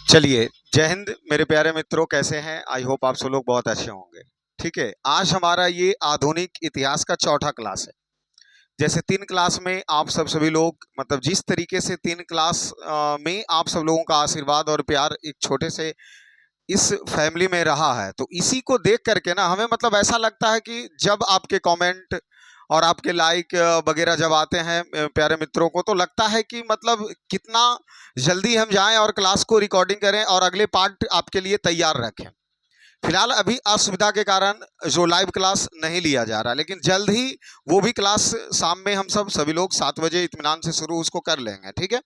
चलिए, जय हिंद मेरे प्यारे मित्रों, कैसे हैं? आई होप आप सब लोग बहुत अच्छे होंगे। ठीक है, आज हमारा ये आधुनिक इतिहास का चौथा क्लास है। जैसे 3 क्लास में आप सभी लोग मतलब जिस तरीके से 3 क्लास में आप सब लोगों का आशीर्वाद और प्यार एक छोटे से इस फैमिली में रहा है, तो इसी को देख करके ना हमें मतलब ऐसा लगता है कि जब आपके कमेंट और आपके लाइक वगैरह जब आते हैं प्यारे मित्रों को, तो लगता है कि मतलब कितना जल्दी हम जाएं और क्लास को रिकॉर्डिंग करें और अगले पार्ट आपके लिए तैयार रखें। फिलहाल अभी असुविधा के कारण जो लाइव क्लास नहीं लिया जा रहा, लेकिन जल्द ही वो भी क्लास शाम में हम सभी लोग 7 बजे इत्मीनान से शुरू उसको कर लेंगे। ठीक है,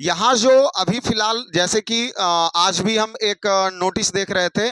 यहाँ जो अभी फिलहाल जैसे कि आज भी हम एक नोटिस देख रहे थे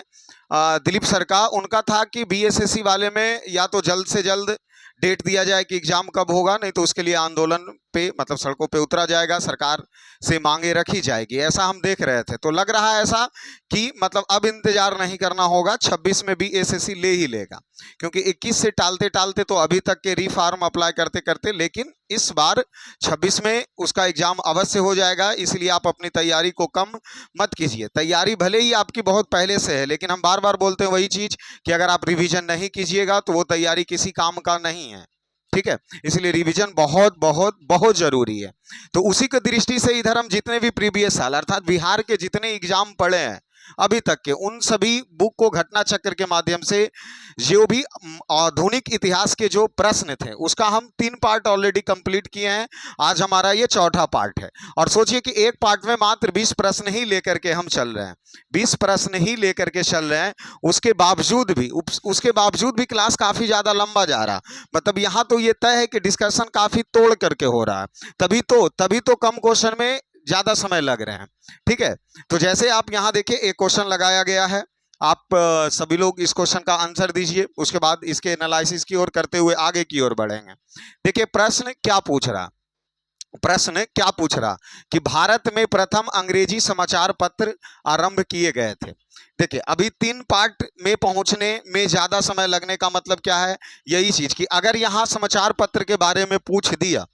दिलीप सर का, उनका था कि बीएसएससी वाले में या तो जल्द से जल्द डेट दिया जाए कि एग्जाम कब होगा, नहीं तो उसके लिए आंदोलन पे मतलब सड़कों पे उतरा जाएगा, सरकार से मांगे रखी जाएगी। ऐसा हम देख रहे थे, तो लग रहा है ऐसा कि मतलब अब इंतजार नहीं करना होगा, 26 में भी एसएससी ले ही लेगा, क्योंकि 21 से टालते टालते तो अभी तक के रीफार्म अप्लाई करते करते, लेकिन इस बार 26 में उसका एग्जाम अवश्य हो जाएगा। इसलिए आप अपनी तैयारी को कम मत कीजिए। तैयारी भले ही आपकी बहुत पहले से है, लेकिन हम बार बार बोलते हैं वही चीज कि अगर आप रिवीजन नहीं कीजिएगा तो वो तैयारी किसी काम का नहीं है। ठीक है, इसलिए रिवीजन बहुत बहुत बहुत जरूरी है। तो उसी की दृष्टि से इधर हम जितने भी प्रीवियस साल अर्थात बिहार के जितने एग्जाम पढ़े हैं अभी तक के, उन सभी बुक को घटना चक्र के माध्यम से जो भी आधुनिक इतिहास के जो प्रश्न थे उसका हम 3 पार्ट ऑलरेडी कंप्लीट किए हैं। आज हमारा ये चौथा पार्ट है, और सोचिए कि एक पार्ट में मात्र 20 प्रश्न ही लेकर के हम चल रहे हैं, 20 प्रश्न ही लेकर के चल रहे हैं। उसके बावजूद भी क्लास काफी ज्यादा लंबा जा रहा, मतलब यहाँ तो ये तय है कि डिस्कशन काफी तोड़ करके हो रहा है, तभी तो कम क्वेश्चन में ज्यादा समय लग रहे हैं। ठीक है, तो जैसे आप यहाँ देखिए एक क्वेश्चन लगाया गया है, आप सभी लोग इस क्वेश्चन का आंसर दीजिए, उसके बाद इसके एनालिसिस की ओर करते हुए आगे की ओर बढ़ेंगे। देखिए प्रश्न क्या पूछ रहा कि भारत में प्रथम अंग्रेजी समाचार पत्र आरंभ किए गए थे। देखिए अभी 3 पार्ट में पहुंचने में ज्यादा समय लगने का मतलब क्या है, यही चीज कि अगर यहां समाचार पत्र के बारे में पूछ दिया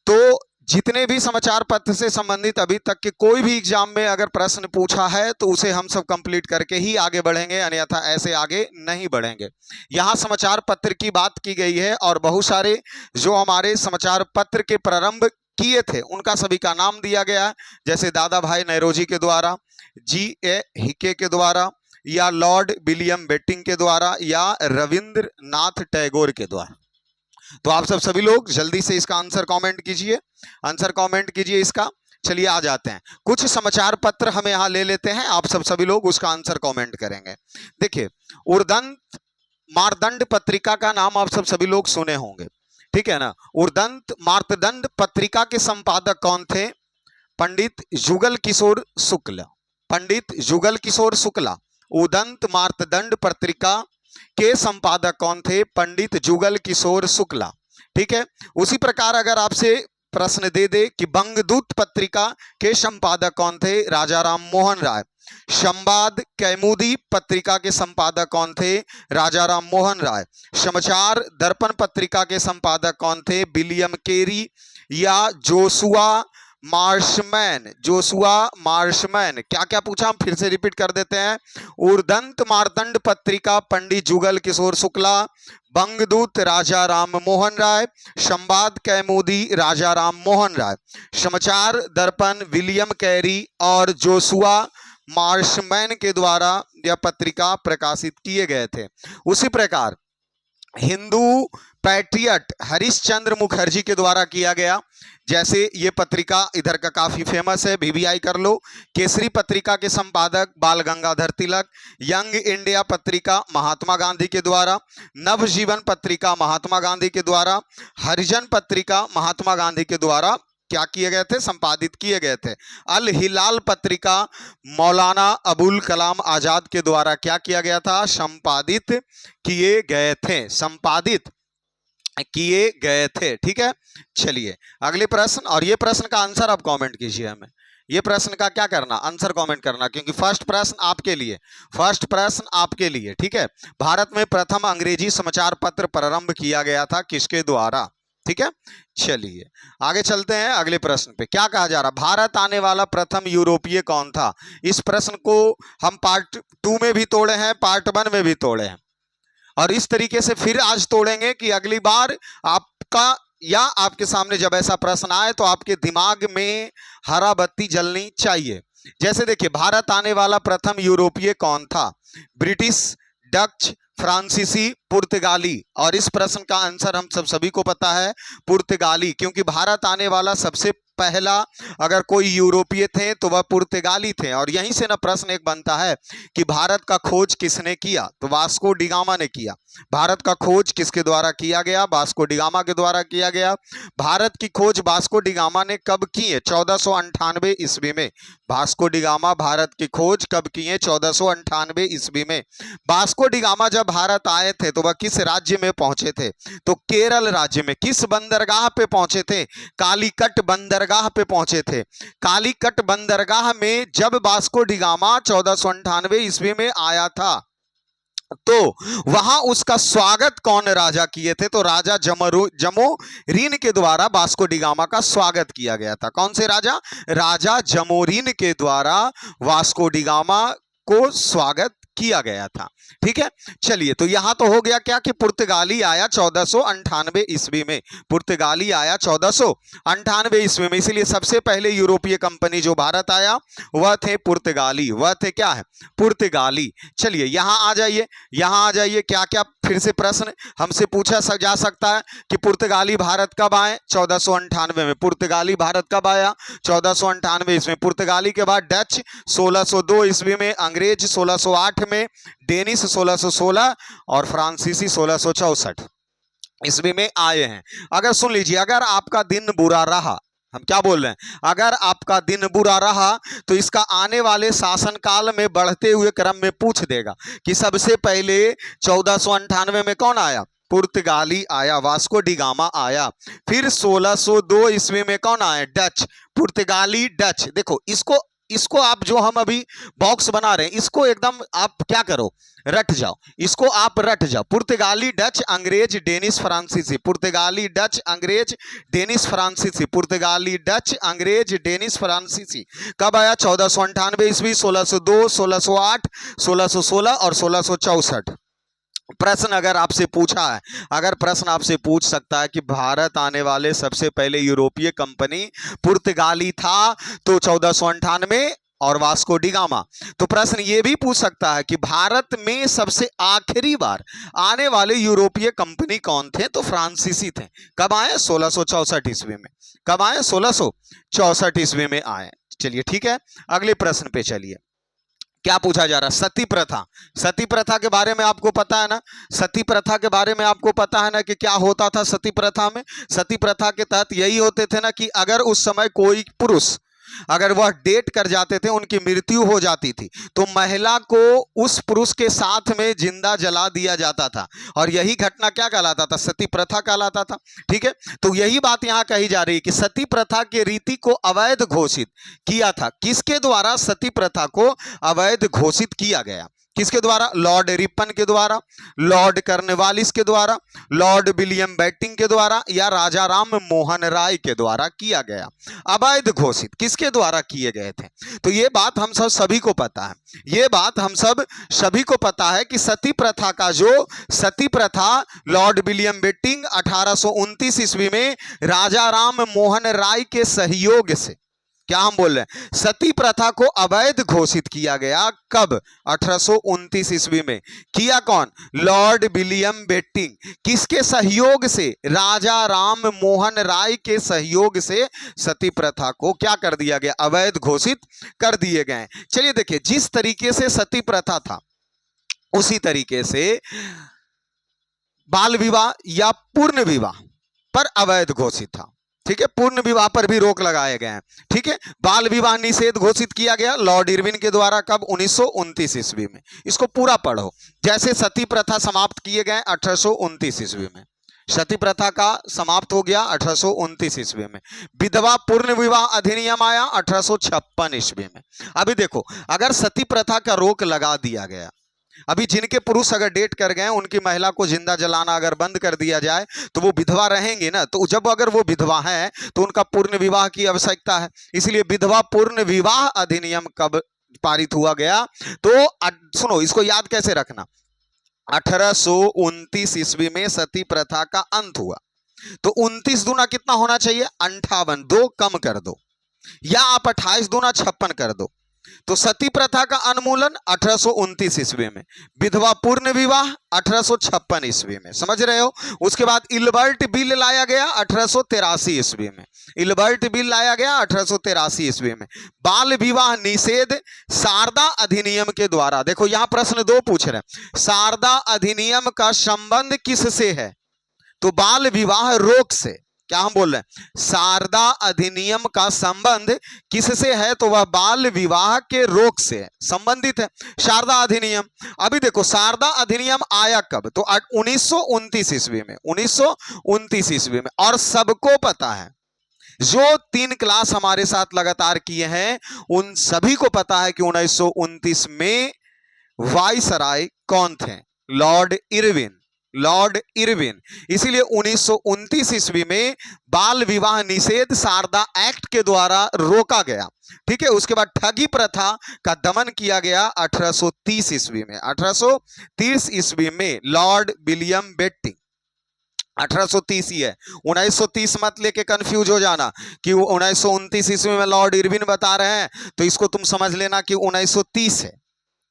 तो जितने भी समाचार पत्र से संबंधित अभी तक के कोई भी एग्जाम में अगर प्रश्न पूछा है तो उसे हम सब कंप्लीट करके ही आगे बढ़ेंगे, अन्यथा ऐसे आगे नहीं बढ़ेंगे। यहाँ समाचार पत्र की बात की गई है और बहुत सारे जो हमारे समाचार पत्र के प्रारंभ किए थे उनका सभी का नाम दिया गया है, जैसे दादा भाई नौरोजी के द्वारा, G.A. हिके के द्वारा, या लॉर्ड विलियम बेटिंग के द्वारा, या रविंद्रनाथ टैगोर के द्वारा। तो आप सभी लोग जल्दी से इसका आंसर कमेंट कीजिए इसका। चलिए आ जाते हैं, कुछ समाचार पत्र हम यहां ले लेते हैं, आप सभी लोग उसका आंसर कमेंट करेंगे। देखिए उर्दंत मारदंड पत्रिका का नाम आप सभी लोग सुने होंगे, ठीक है ना। उर्दंत मारदंड पत्रिका के संपादक कौन थे? पंडित जुगल किशोर शुक्ला। उदंत मार्तंड पत्रिका के संपादक कौन थे? पंडित जुगल किशोर शुक्ला। ठीक है, उसी प्रकार अगर आपसे प्रश्न दे दे कि बंगदूत पत्रिका के संपादक कौन थे? राजा राम मोहन राय। संवाद कैमुदी पत्रिका के संपादक कौन थे? राजा राम मोहन राय। समाचार दर्पण पत्रिका के संपादक कौन थे? विलियम केरी या जोशुआ मार्शमैन। क्या क्या पूछा, हम फिर से रिपीट कर देते हैं। उर्दंत मार्तंड पत्रिका पंडित जुगल किशोर शुक्ला, बंगदूत राजा राम मोहन राय, संवाद कैमुदी राजा राम मोहन राय, समाचार दर्पण विलियम कैरी और जोशुआ मार्शमैन के द्वारा यह पत्रिका प्रकाशित किए गए थे। उसी प्रकार हिंदू पैट्रियट हरिश्चंद्र मुखर्जी के द्वारा किया गया, जैसे ये पत्रिका इधर का काफी फेमस है, VVI कर लो। केसरी पत्रिका के संपादक बाल गंगाधर तिलक। यंग इंडिया पत्रिका महात्मा गांधी के द्वारा। नवजीवन पत्रिका महात्मा गांधी के द्वारा। हरिजन पत्रिका महात्मा गांधी के द्वारा क्या किए गए थे? संपादित किए गए थे। अल हिलाल पत्रिका मौलाना अबुल कलाम आजाद के द्वारा क्या किया गया था? संपादित किए गए थे। ठीक है, चलिए अगले प्रश्न, और ये प्रश्न का आंसर आप कमेंट कीजिए हमें। ये प्रश्न का क्या करना? आंसर कमेंट करना, क्योंकि फर्स्ट प्रश्न आपके लिए। ठीक है, भारत में प्रथम अंग्रेजी समाचार पत्र प्रारंभ किया गया था किसके द्वारा? ठीक है, चलिए आगे चलते हैं अगले प्रश्न पे। क्या कहा जा रहा, भारत आने वाला प्रथम यूरोपीय कौन था? इस प्रश्न को हम पार्ट 2 में भी तोड़े हैं, पार्ट 1 में भी तोड़े हैं, और इस तरीके से फिर आज तोड़ेंगे कि अगली बार आपका या आपके सामने जब ऐसा प्रश्न आए तो आपके दिमाग में हरा बत्ती जलनी चाहिए। जैसे देखिए, भारत आने वाला प्रथम यूरोपीय कौन था? ब्रिटिश, डच, फ्रांसीसी, पुर्तगाली। और इस प्रश्न का आंसर हम सभी को पता है, पुर्तगाली, क्योंकि भारत आने वाला सबसे पहला अगर कोई यूरोपीय थे तो वह पुर्तगाली थे। और यहीं से ना प्रश्न एक बनता है कि भारत का खोज किसने किया? तो वास्को डी गामा ने किया। भारत का खोज किसके द्वारा किया गया? वास्को डी गामा के द्वारा किया गया। भारत की खोज वास्को डी गामा ने कब की है? 1498 ईस्वी में। वास्को डी गामा भारत की खोज कब की है? 1498 ईस्वी में। वास्को डी गामा जब भारत आए थे तो वह किस राज्य में पहुंचे थे? तो केरल राज्य में। किस बंदरगाह पे पहुंचे थे? कालीकट बंदरगाह पे पहुंचे थे। कालीकट बंदरगाह में जब वास्को डी गामा 1498 ईस्वी में आया था तो वहां उसका स्वागत कौन राजा किए थे? तो राजा जमोरीन के द्वारा वास्को डी गामा का स्वागत किया गया था। कौन से राजा? राजा जमोरीन के द्वारा वास्को डी गामा को स्वागत किया गया था। ठीक है, चलिए तो यहां तो हो गया क्या कि पुर्तगाली आया 1498 ईस्वी में। पुर्तगाली आया 1498 ईस्वी में, इसलिए सबसे पहले यूरोपीय कंपनी जो भारत आया वह थे पुर्तगाली। वह थे क्या है? पुर्तगाली। चलिए यहां आ जाइए, यहां आ जाइए। क्या क्या फिर से प्रश्न हमसे पूछा जा सकता है कि पुर्तगाली भारत कब आए? 1498 में। पुर्तगाली भारत कब आया? 1498 ईस्वी में। पुर्तगाली के बाद डच 1602 ईस्वी में, अंग्रेज 1608 में, डेनिश 1616 और फ्रांसीसी 1664 ईस्वी में आए हैं। अगर सुन लीजिए, अगर आपका दिन बुरा रहा, हम क्या बोल रहे हैं, अगर आपका दिन बुरा रहा तो इसका आने वाले शासनकाल में बढ़ते हुए क्रम में पूछ देगा कि सबसे पहले 1498 में कौन आया? पुर्तगाली आया, वास्को डी गामा आया। फिर 1602 ईस्वी में कौन आया? डच। पुर्तगाली, डच। देखो इसको आप जो हम अभी बॉक्स बना रहे हैं इसको एकदम आप क्या करो, रट जाओ, इसको आप रट जाओ। पुर्तगाली, डच, अंग्रेज, डेनिश, फ्रांसीसी। पुर्तगाली, डच, अंग्रेज, डेनिश, फ्रांसीसी। पुर्तगाली, डच, अंग्रेज, डेनिश, फ्रांसीसी। कब आया? 1498 ईस्वी, 1602, 1608, 1616 और 1664। प्रश्न अगर आपसे पूछा है, अगर प्रश्न आपसे पूछ सकता है कि भारत आने वाले सबसे पहले यूरोपीय कंपनी पुर्तगाली था तो 1498 और वास्को डी गामा, तो प्रश्न ये भी पूछ सकता है कि भारत में सबसे आखिरी बार आने वाले यूरोपीय कंपनी कौन थे? तो फ्रांसीसी थे। कब आए? 1664 ईस्वी में। कब आए? 1664 ईस्वी में आए। चलिए ठीक है, अगले प्रश्न पे चलिए। क्या पूछा जा रहा है? सती प्रथा। सती प्रथा के बारे में आपको पता है ना? सती प्रथा के बारे में आपको पता है ना कि क्या होता था सती प्रथा में? सती प्रथा के तहत यही होते थे ना कि अगर उस समय कोई पुरुष अगर वह डेट कर जाते थे, उनकी मृत्यु हो जाती थी, तो महिला को उस पुरुष के साथ में जिंदा जला दिया जाता था। और यही घटना क्या कहलाता था? सती प्रथा कहलाता था। ठीक है, तो यही बात यहां कही जा रही है कि सती प्रथा के रीति को अवैध घोषित किया था। किसके द्वारा सती प्रथा को अवैध घोषित किया गया? किसके द्वारा? लॉर्ड रिपन के द्वारा, लॉर्ड कर्नवालिस के द्वारा, लॉर्ड विलियम बेटिंग के द्वारा या राजा राम मोहन राय के द्वारा किया गया। अवैध घोषित किसके द्वारा किए गए थे? तो ये बात हम सब सभी को पता है, ये बात हम सब सभी को पता है कि सती प्रथा का जो सती प्रथा लॉर्ड विलियम बेटिंग 1829 ईस्वी में राजा राम मोहन राय के सहयोग से, क्या हम बोल रहे हैं, सती प्रथा को अवैध घोषित किया गया। कब? 1829 ईस्वी में। किया कौन? Lord William Bentinck. किसके सहयोग से? राजा राम मोहन राय के सहयोग से सती प्रथा को क्या कर दिया गया? अवैध घोषित कर दिए गए। चलिए देखिए, जिस तरीके से सती प्रथा था उसी तरीके से बाल विवाह या पूर्ण विवाह पर अवैध घोषित था। ठीक है, पूर्ण विवाह पर भी रोक लगाए गए हैं। ठीक है, बाल विवाह निषेध घोषित किया गया लॉर्ड इरविन के द्वारा। कब? 1929 ईस्वी में। इसको पूरा पढ़ो। जैसे सती प्रथा समाप्त किए गए 1829 ईस्वी में, सती प्रथा का समाप्त हो गया 1829 ईस्वी में। विधवा पूर्ण विवाह अधिनियम आया 1856 ईस्वी में। अभी देखो, अगर सती प्रथा का रोक लगा दिया गया अभी जिनके पुरुष अगर डेट कर गए उनकी महिला को जिंदा जलाना अगर बंद कर दिया जाए तो वो विधवा रहेंगी ना। तो जब अगर वो विधवा है तो उनका पूर्ण विवाह की आवश्यकता है। इसलिए विधवा पूर्ण विवाह अधिनियम कब पारित हुआ गया? तो सुनो, इसको याद कैसे रखना, 1829 ईस्वी में सती प्रथा का अंत हुआ। तो 29 दूना कितना होना चाहिए? 58, 2 कम कर दो, या आप 28 दूना 56 कर दो। तो सती प्रथा का उन्मूलन 1829 ईस्वी में, विधवा पूर्ण विवाह 1856 ईस्वी में, समझ रहे हो। उसके बाद इल्बर्ट बिल लाया गया 1883 ईस्वी में, इल्बर्ट बिल लाया गया 1883 ईस्वी में। बाल विवाह निषेध शारदा अधिनियम के द्वारा, देखो यहां प्रश्न 2 पूछ रहे हैं, शारदा अधिनियम का संबंध किससे है? तो बाल विवाह रोक से। क्या हम बोल रहे हैं? शारदा अधिनियम का संबंध किससे है? तो वह बाल विवाह के रोक से संबंधित है, शारदा अधिनियम। अभी देखो शारदा अधिनियम आया कब? तो 1929 ईस्वी में, 1929 ईस्वी में। और सबको पता है, जो 3 क्लास हमारे साथ लगातार किए हैं उन सभी को पता है कि 1929 में वायसराय कौन थे? Lord Irwin, Lord Irwin. इसीलिए 1929 ईस्वी में बाल विवाह निषेध शारदा एक्ट के द्वारा रोका गया। ठीक है। उसके बाद ठगी प्रथा का दमन किया गया 1830 ईस्वी में, 1830 ईस्वी में लॉर्ड विलियम बेटिंग, 1830 ही है, 1930 मत लेके कंफ्यूज हो जाना कि 1929 ईस्वी में लॉर्ड इरविन बता रहे हैं तो इसको तुम समझ लेना कि 1930 है,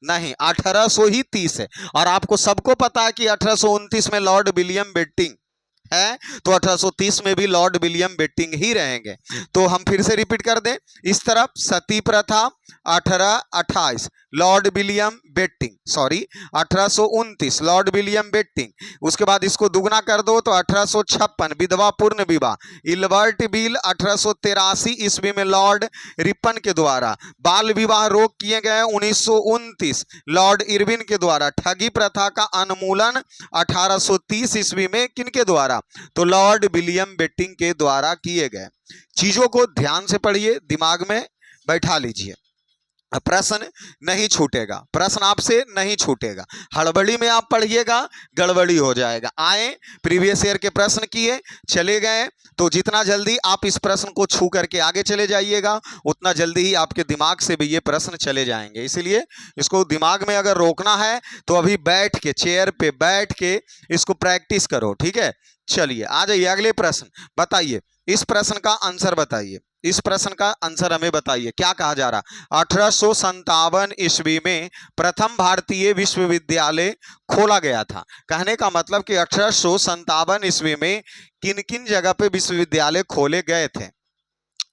नहीं 1830 है। और आपको सबको पता है कि 1829 में लॉर्ड विलियम बेटिंग है, तो 1830 में भी लॉर्ड विलियम बेटिंग ही रहेंगे। तो हम फिर से रिपीट कर दें, इस तरफ सती प्रथा 1828 lord William Bentinck, sorry 1829 lord William Bentinck. उसके बाद इसको दुगना कर दो तो 1856 विधवा पूर्ण विवाह, इल्बर्ट बिल 1883 ईस्वी में लॉर्ड रिपन के द्वारा, बाल विवाह रोक किए गए 1929 लॉर्ड इरविन के द्वारा, ठगी प्रथा का उन्मूलन 1830 ईस्वी में किनके द्वारा? तो लॉर्ड विलियम बेटिंग के द्वारा किए गए। चीजों को ध्यान से पढ़िए, दिमाग में बैठा लीजिए, प्रश्न नहीं छूटेगा, प्रश्न आपसे नहीं छूटेगा। हड़बड़ी में आप पढ़िएगा गड़बड़ी हो जाएगा। आए प्रीवियस ईयर के प्रश्न किए चले गए, तो जितना जल्दी आप इस प्रश्न को छू करके आगे चले जाइएगा उतना जल्दी ही आपके दिमाग से भी ये प्रश्न चले जाएंगे। इसलिए इसको दिमाग में अगर रोकना है तो अभी बैठ के, चेयर पे बैठ के इसको प्रैक्टिस करो। ठीक है, चलिए आ जाइए अगले प्रश्न। बताइए इस प्रश्न का आंसर, बताइए इस प्रश्न का आंसर हमें बताइए। क्या कहा जा रहा? 1857 ईस्वी में प्रथम भारतीय विश्वविद्यालय खोला गया था। कहने का मतलब कि 1857 ईस्वी में किन किन जगह पे विश्वविद्यालय खोले गए थे।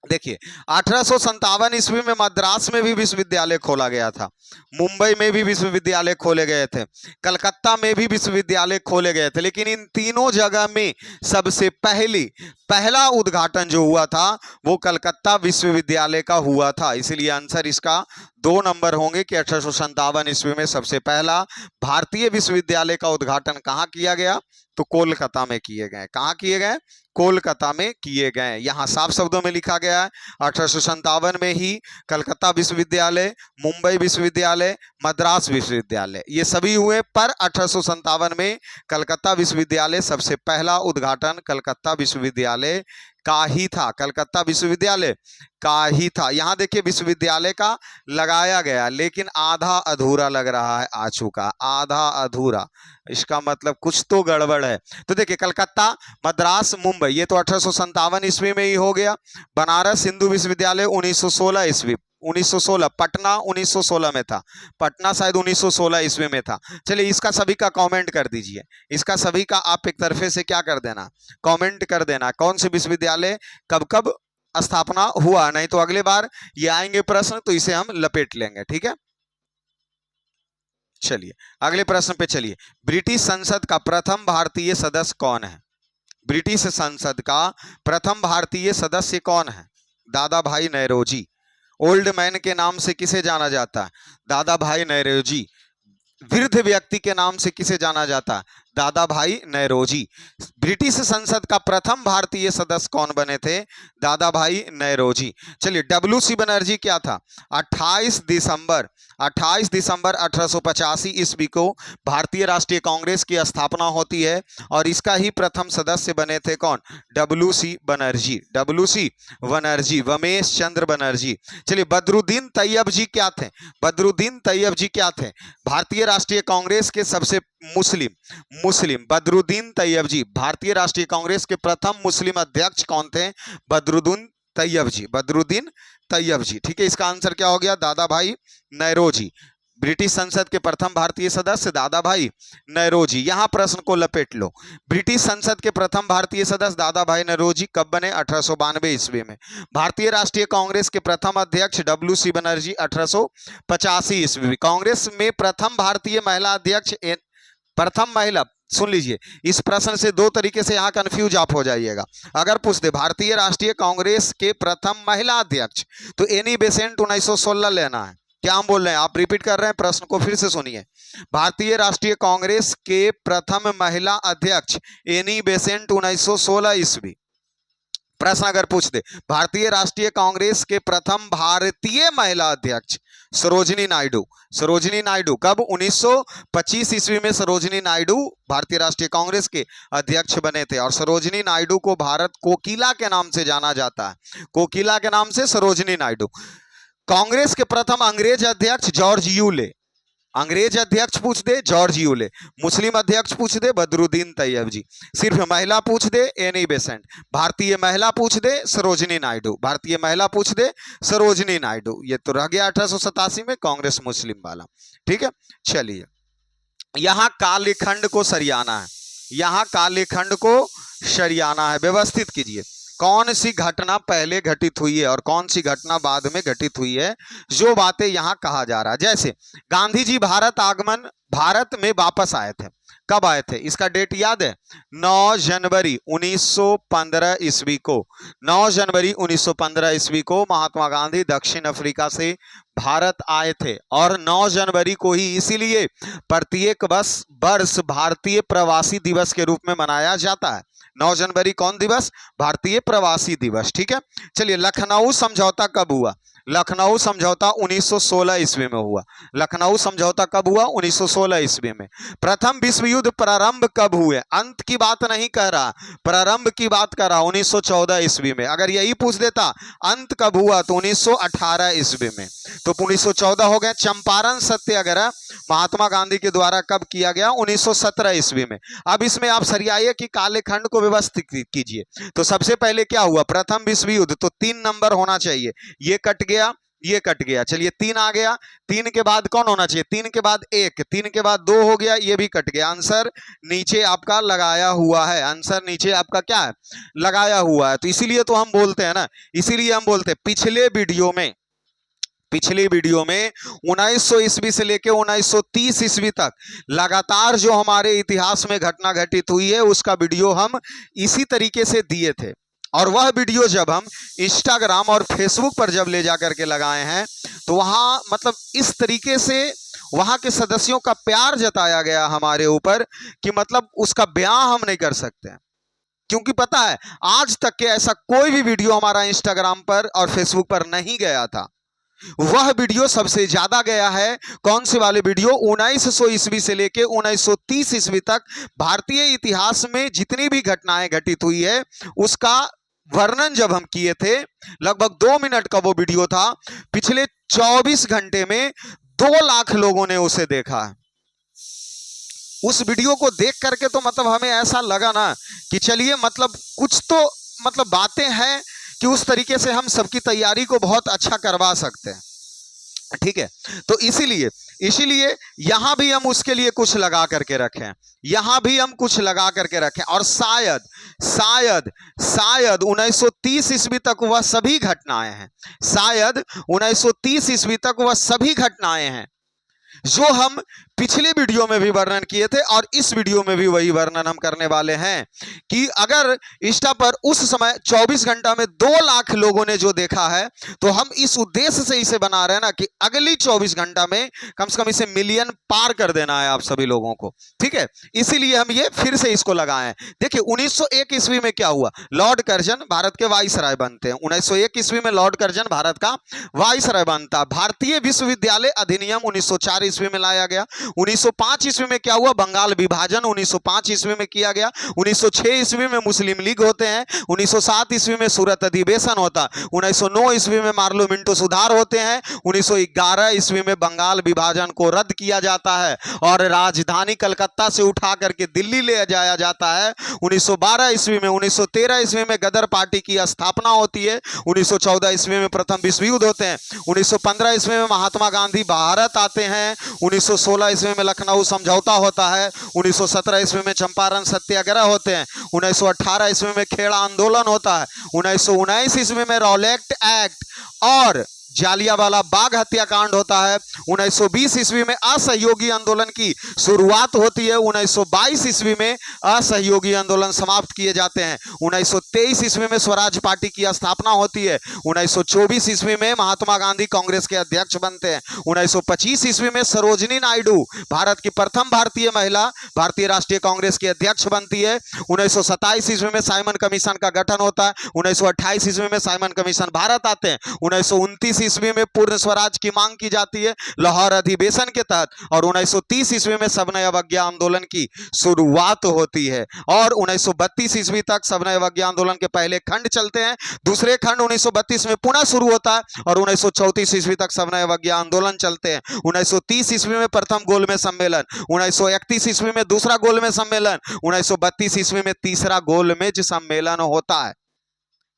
देखिए 1857 ईस्वी में मद्रास में भी विश्वविद्यालय खोला गया था, मुंबई में भी विश्वविद्यालय खोले गए थे, कलकत्ता में भी विश्वविद्यालय खोले गए थे। लेकिन इन तीनों जगह में सबसे पहला उद्घाटन जो हुआ था वो कलकत्ता विश्वविद्यालय का हुआ था। इसलिए आंसर इसका 2 नंबर होंगे कि 1857 ईस्वी में सबसे पहला भारतीय विश्वविद्यालय का उद्घाटन कहाँ किया गया? तो कोलकाता में किए गए। कहाँ किए गए? कोलकाता में किए गए। यहाँ साफ शब्दों में लिखा गया है 1857 में ही कलकत्ता विश्वविद्यालय, मुंबई विश्वविद्यालय, मद्रास विश्वविद्यालय ये सभी हुए, पर 1857 में कलकत्ता विश्वविद्यालय सबसे पहला उद्घाटन कलकत्ता विश्वविद्यालय का ही था, कलकत्ता विश्वविद्यालय का ही था। यहाँ देखिए विश्वविद्यालय का लगाया गया लेकिन आधा अधूरा लग रहा है, आ चुका आधा अधूरा, इसका मतलब कुछ तो गड़बड़ है। तो देखिए कलकत्ता, मद्रास, मुंबई ये तो 1857 ईस्वी में ही हो गया। बनारस हिंदू विश्वविद्यालय 1916 ईस्वी, 1916, पटना 1916 में था, पटना शायद 1916 ईस्वी में था। चलिए इसका सभी का कमेंट कर दीजिए, इसका सभी का आप एक तरफे से क्या कर देना, कमेंट कर देना कौन से विश्वविद्यालय कब कब स्थापना हुआ। नहीं तो अगले बार ये आएंगे प्रश्न तो इसे हम लपेट लेंगे। ठीक है, चलिए अगले प्रश्न पे चलिए। ब्रिटिश संसद का प्रथम भारतीय सदस्य कौन है? ब्रिटिश संसद का प्रथम भारतीय सदस्य कौन है? दादा भाई नौरोजी। ओल्ड मैन के नाम से किसे जाना जाता है? दादा भाई नौरोजी। वृद्ध व्यक्ति के नाम से किसे जाना जाता है? दादा भाई नौरोजी। ब्रिटिश संसद का प्रथम भारतीय सदस्य कौन बने थे? दादा भाई नौरोजी। चलिए, डब्ल्यूसी बनर्जी क्या था? 28 दिसंबर 1885 ईस्वी को भारतीय राष्ट्रीय कांग्रेस की स्थापना होती है और इसका ही प्रथम सदस्य बने थे कौन? डब्ल्यूसी बनर्जी। डब्ल्यूसी बनर्जी, वमेश चंद्र बनर्जी। चलिए, बदरुद्दीन तैयब जी क्या थे? बदरुद्दीन तैयब जी क्या थे? भारतीय राष्ट्रीय कांग्रेस के सबसे मुस्लिम बदरुद्दीन तैयब जी। भारतीय राष्ट्रीय कांग्रेस के प्रथम मुस्लिम अध्यक्ष कौन थे? बदरुद्दीन तैयब जी। बदरुद्दीन तैयब जी। ठीक है, इसका आंसर क्या हो गया? दादा भाई नौरोजी। ब्रिटिश संसद के प्रथम भारतीय सदस्य दादा भाई नौरोजी। यहां प्रश्न को लपेट लो। ब्रिटिश संसद के प्रथम भारतीय सदस्य दादा भाई नौरोजी कब बने? 1892 ईस्वी में। भारतीय राष्ट्रीय कांग्रेस के प्रथम अध्यक्ष डब्ल्यूसी बनर्जी 1885 ईस्वी में। कांग्रेस में प्रथम भारतीय महिला अध्यक्ष, प्रथम महिला, सुन लीजिए, इस प्रश्न से दो तरीके से यहां कंफ्यूज आप हो जाइएगा। अगर पूछ दे भारतीय राष्ट्रीय कांग्रेस के प्रथम महिला अध्यक्ष, तो एनी बेसेंट 1916 लेना है। क्या हम बोल रहे हैं? आप रिपीट कर रहे हैं, प्रश्न को फिर से सुनिए। भारतीय राष्ट्रीय कांग्रेस के प्रथम महिला अध्यक्ष एनी बेसेंट 1916 ईस्वी। प्रश्न अगर पूछ दे भारतीय राष्ट्रीय कांग्रेस के प्रथम भारतीय महिला अध्यक्ष सरोजिनी नायडू। सरोजिनी नायडू कब? 1925 ईस्वी में सरोजिनी नायडू भारतीय राष्ट्रीय कांग्रेस के अध्यक्ष बने थे और सरोजिनी नायडू को भारत कोकिला के नाम से जाना जाता है। कोकिला के नाम से सरोजिनी नायडू। कांग्रेस के प्रथम अंग्रेज अध्यक्ष जॉर्ज यूले। अंग्रेज अध्यक्ष पूछ दे जॉर्ज यूले, मुस्लिम अध्यक्ष पूछ दे बदरुद्दीन तैयब जी, सिर्फ महिला पूछ दे एनी बेसेंट, भारतीय महिला पूछ दे सरोजिनी नायडू, भारतीय महिला पूछ दे सरोजिनी नायडू। ये तो रह गया 1887 में कांग्रेस मुस्लिम वाला। ठीक है, चलिए, यहां कालखंड को सरियाना है, यहां कालखंड को सरियाना है। व्यवस्थित कीजिए, कौन सी घटना पहले घटित हुई है और कौन सी घटना बाद में घटित हुई है, जो बातें यहां कहा जा रहा है। जैसे गांधी जी भारत में वापस आए थे। कब आए थे? इसका डेट याद है? 9 जनवरी 1915 ईस्वी को। 9 जनवरी 1915 ईस्वी को महात्मा गांधी दक्षिण अफ्रीका से भारत आए थे और 9 जनवरी को ही इसीलिए प्रत्येक वर्ष भारतीय प्रवासी दिवस के रूप में मनाया जाता है। 9 जनवरी कौन दिवस? भारतीय प्रवासी दिवस। ठीक है, चलिए, लखनऊ समझौता कब हुआ? लखनऊ समझौता 1916 ईस्वी में हुआ। लखनऊ समझौता कब हुआ? 1916 ईस्वी में। प्रथम विश्व युद्ध प्रारंभ कब हुए? अंत की बात नहीं कह रहा, प्रारंभ की बात कर रहा, 1914 ईस्वी में। अगर यही पूछ देता अंत कब हुआ, तो 1918 ईस्वी में। तो 1914 हो गया। चंपारण सत्याग्रह महात्मा गांधी के द्वारा कब किया गया? 1917 ईस्वी में। अब इसमें आप सरियाइए कि कालखंड को व्यवस्थित कीजिए। तो सबसे पहले क्या हुआ? प्रथम विश्व युद्ध, तो 3 नंबर होना चाहिए, ये कट गया, ये कट गया। चलिए, 3 आ गया। 3 के बाद कौन होना चाहिए? 3 के बाद 1, 3 के बाद 2 हो गया, ये भी कट गया। आंसर नीचे आपका लगाया हुआ है, आंसर नीचे आपका क्या है? लगाया हुआ है। तो इसीलिए तो हम बोलते हैं ना, इसीलिए हम बोलते हैं पिछले वीडियो में 1900 ईस्वी से लेकर 1930 ईस्वी तक लगातार जो हमारे इतिहास में घटना घटित हुई है, उसका वीडियो हम इसी तरीके से दिए थे। और वह वीडियो जब हम इंस्टाग्राम और फेसबुक पर जब ले जाकर के लगाए हैं, तो वहां मतलब इस तरीके से वहां के सदस्यों का प्यार जताया गया हमारे ऊपर कि मतलब उसका बयां हम नहीं कर सकते हैं। क्योंकि पता है, आज तक के ऐसा कोई भी वीडियो हमारा इंस्टाग्राम पर और फेसबुक पर नहीं गया था। वह वीडियो सबसे ज्यादा गया है। कौन से वाले वीडियो? 1900 ईस्वी से लेके 1930 ईस्वी तक भारतीय इतिहास में जितनी भी घटनाएं घटित हुई है, उसका वर्णन जब हम किए थे। लगभग 2 मिनट का वो वीडियो था। पिछले 24 घंटे में 2 लाख लोगों ने उसे देखा है। उस वीडियो को देख करके तो मतलब हमें ऐसा लगा ना कि चलिए, मतलब कुछ तो मतलब बातें हैं कि उस तरीके से हम सबकी तैयारी को बहुत अच्छा करवा सकते हैं। ठीक है, तो इसीलिए यहां भी हम उसके लिए कुछ लगा करके रखें, यहां भी हम कुछ लगा करके रखें। और शायद 1930 ईस्वी तक वह सभी घटनाएं हैं, शायद 1930 ईस्वी तक वह सभी घटनाएं हैं जो हम पिछले वीडियो में भी वर्णन किए थे और इस वीडियो में भी वही वर्णन हम करने वाले हैं कि अगर इंस्टा पर उस समय 24 घंटा में 2 लाख लोगों ने जो देखा है, तो हम इस उद्देश्य से इसे बना रहे हैं ना कि अगली 24 घंटा में कम से कम इसे मिलियन पार कर देना है आप सभी लोगों को, ठीक है। इसीलिए हम ये फिर से इसको लगाए हैं। देखिए 1901 ईस्वी में क्या हुआ, लॉर्ड कर्जन भारत के वाइसराय बनते हैं। 1901 ईस्वी में लॉर्ड कर्जन भारत का वाइसराय बनता। भारतीय विश्वविद्यालय अधिनियम 1904 ईस्वी में लाया गया। 1905 ईस्वी में क्या हुआ, बंगाल विभाजन 1905 ईस्वी में किया गया। 1906 ईस्वी में मुस्लिम लीग होते हैं। 1907 ईस्वी में सूरत अधिवेशन होता। 1909 ईस्वी में मार्लो मिंटो सुधार होते हैं। 1911 ईस्वी में बंगाल विभाजन को रद्द किया जाता है और राजधानी कलकत्ता से उठा करके दिल्ली ले जाया जाता है। 1912 ईस्वी में 1913 ईस्वी में गदर पार्टी की स्थापना होती है। 1914 ईस्वी में प्रथम विश्व युद्ध होते हैं। 1915 ईस्वी में महात्मा गांधी भारत आते हैं। 1916 ईस्वी में लखनऊ समझौता होता है। 1917 ईस्वी में चंपारण सत्याग्रह होते हैं। 1918 ईस्वी में खेड़ा आंदोलन होता है। 1919 ईस्वी में रॉलेट एक्ट और जालियांवाला बाग हत्याकांड होता है। 1920 ईस्वी में असहयोगी आंदोलन की शुरुआत होती है। 1922 ईस्वी में असहयोगी आंदोलन समाप्त किए जाते हैं। 1923 ईस्वी में स्वराज पार्टी की स्थापना होती है। 1924 ईस्वी में महात्मा गांधी कांग्रेस के अध्यक्ष बनते हैं। 1925 ईस्वी में सरोजिनी नायडू भारत की प्रथम भारतीय महिला भारतीय राष्ट्रीय कांग्रेस की अध्यक्ष बनती है। 1927 ईस्वी में साइमन कमीशन का गठन होता है। 1928 ईस्वी में साइमन कमीशन भारत आते हैं। 1929 ईस्वी में पूर्ण स्वराज की मांग की जाती है लाहौर अधिवेशन के तहत और 1930 ईस्वी में सविनय अवज्ञा आंदोलन की शुरुआत होती है और 1932 ईस्वी तक सविनय अवज्ञा आंदोलन के पहले खंड चलते हैं। दूसरे खंड 1932 में पुनः शुरू होता है और 1934 ईस्वी तक सविनय अवज्ञा आंदोलन चलते हैं। 1930 ईस्वी में प्रथम गोलमेज सम्मेलन, 1931 ईस्वी में दूसरा गोलमेज सम्मेलन, 1932 ईस्वी में तीसरा गोलमेज सम्मेलन होता है।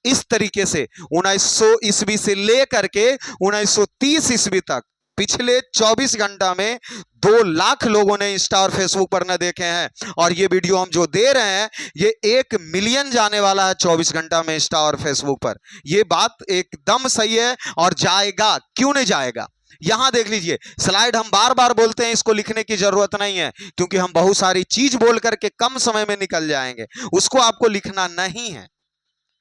इस तरीके से 1900 ईस्वी से लेकर के 1930 ईस्वी तक पिछले 24 घंटा में 2 लाख लोगों ने इंस्टा और फेसबुक पर न देखे हैं और ये वीडियो हम जो दे रहे हैं ये 1 मिलियन जाने वाला है 24 घंटा में इंस्टा और फेसबुक पर। ये बात एकदम सही है और जाएगा, क्यों नहीं जाएगा। यहां देख लीजिए स्लाइड, हम बार बार बोलते हैं, इसको लिखने की जरूरत नहीं है क्योंकि हम बहुत सारी चीज बोल करके कम समय में निकल जाएंगे, उसको आपको लिखना नहीं है।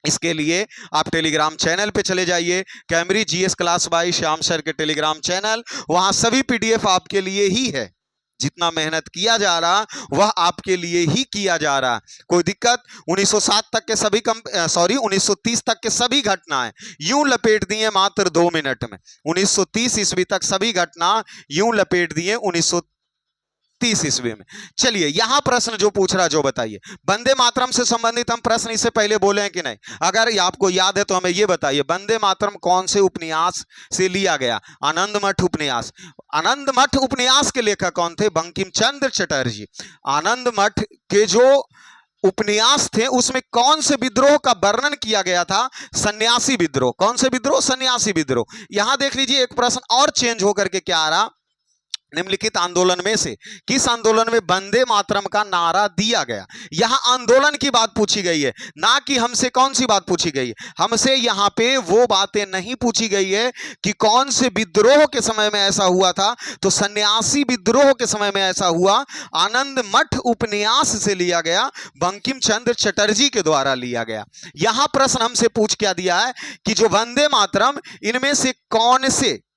इसके लिए आप टेलीग्राम चैनल पे चले जाइए, कैमरी GS class by Shyam sir के टेलीग्राम चैनल, वहां सभी पीडीएफ आपके लिए ही है। जितना मेहनत किया जा रहा वह आपके लिए ही किया जा रहा। कोई दिक्कत, 1907 तक के सभी 1930 तक के सभी घटनाएं यूं लपेट दिए मात्र 2 मिनट में। 1930 ईस्वी तक सभी घटना यूं लपेट दिए 1930 ईस्वी में। चलिए यहां प्रश्न जो पूछ रहा, जो बताइए, वंदे मातरम से संबंधित हम प्रश्न इससे पहले बोले हैं कि नहीं? अगर ये आपको याद है तो हमें ये बताइए, वंदे मातरम कौन से उपन्यास से लिया गया? आनंद मठ उपन्यास। आनंद मठ उपन्यास के लेखक कौन थे? बंकिम चंद्र चटर्जी। आनंद मठ के जो उपन्यास थे उसमें कौन से विद्रोह का वर्णन किया गया था? सन्यासी विद्रोह। कौन से विद्रोह? सन्यासी विद्रोह। यहां देख लीजिए एक प्रश्न और चेंज होकर के क्या आ रहा, निम्नलिखित आंदोलन में से किस आंदोलन में वंदे मातरम का नारा दिया गया? यहां आंदोलन की बात पूछी गई है, ना कि हमसे कौन सी बात पूछी गई है। हमसे यहां पे वो बातें नहीं पूछी गई है कि कौन से विद्रोह के समय में ऐसा हुआ था, तो सन्यासी विद्रोह के समय में ऐसा हुआ। आनंद मठ उपन्यास से लिया गया, बंकिम चंद्र चटर्जी के द्वारा लिया गया। यहां प्रश्न हमसे पूछ क्या दिया है कि जो वंदे मातरम, इनमें से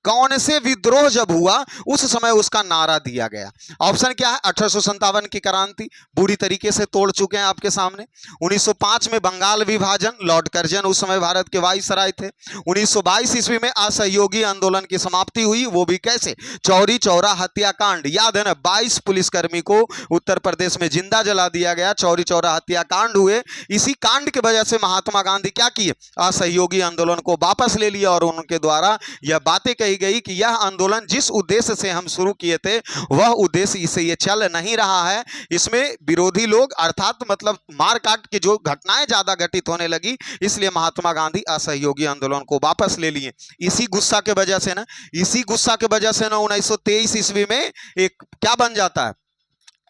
कौन से विद्रोह जब हुआ उस समय उसका नारा दिया गया? ऑप्शन क्या है? 1857 की क्रांति बुरी तरीके से तोड़ चुके हैं आपके सामने। 1905 में बंगाल विभाजन, लॉर्ड कर्जन उस समय भारत के वाइसराय थे। 1922 ईस्वी में असहयोगी आंदोलन की समाप्ति हुई, वो भी कैसे? चौरी चौरा हत्याकांड, याद है ना? 22 पुलिसकर्मी को उत्तर प्रदेश में जिंदा जला दिया गया, चौरी चौरा हत्याकांड हुए। इसी कांड की वजह से महात्मा गांधी क्या किए? असहयोगी आंदोलन को वापस ले लिया और उनके द्वारा यह बातें कही गई कि यह आंदोलन जिस उद्देश्य से हम शुरू किए थे वह उद्देश्य इसे ये चल नहीं रहा है। इसमें विरोधी लोग अर्थात मतलब मार काट की जो घटनाएं ज्यादा घटित होने लगी, इसलिए महात्मा गांधी असहयोगी आंदोलन को वापस ले लिए। इसी गुस्सा के वजह से ना 1923 ईस्वी में एक क्या बन जाता है?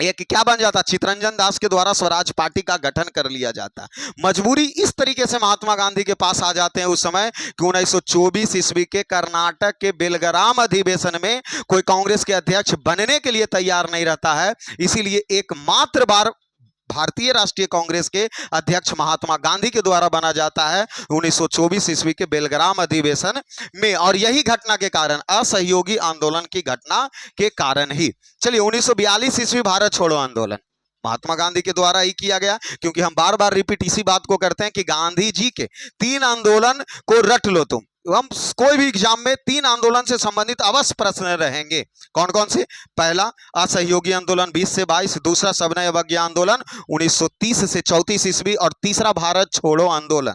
एक क्या बन जाता, चितरंजन दास के द्वारा स्वराज पार्टी का गठन कर लिया जाता। मजबूरी इस तरीके से महात्मा गांधी के पास आ जाते हैं उस समय कि 1924 ईस्वी के कर्नाटक के बेलगाम अधिवेशन में कोई कांग्रेस के अध्यक्ष बनने के लिए तैयार नहीं रहता है। इसीलिए एकमात्र बार भारतीय राष्ट्रीय कांग्रेस के अध्यक्ष महात्मा गांधी के द्वारा बना जाता है 1924 ईस्वी के बेलगाम अधिवेशन में, और यही घटना के कारण, असहयोगी आंदोलन की घटना के कारण ही। चलिए 1942 ईस्वी भारत छोड़ो आंदोलन महात्मा गांधी के द्वारा ही किया गया, क्योंकि हम बार बार रिपीट इसी बात को करते हैं कि गांधी जी के 3 आंदोलन को रट लो तुम। हम कोई भी एग्जाम में 3 आंदोलन से संबंधित अवश्य प्रश्न रहेंगे। कौन कौन से? पहला असहयोगी आंदोलन 20 से 22, दूसरा सविनय अवज्ञा आंदोलन 1930 से 34 ईस्वी, और तीसरा भारत छोड़ो आंदोलन।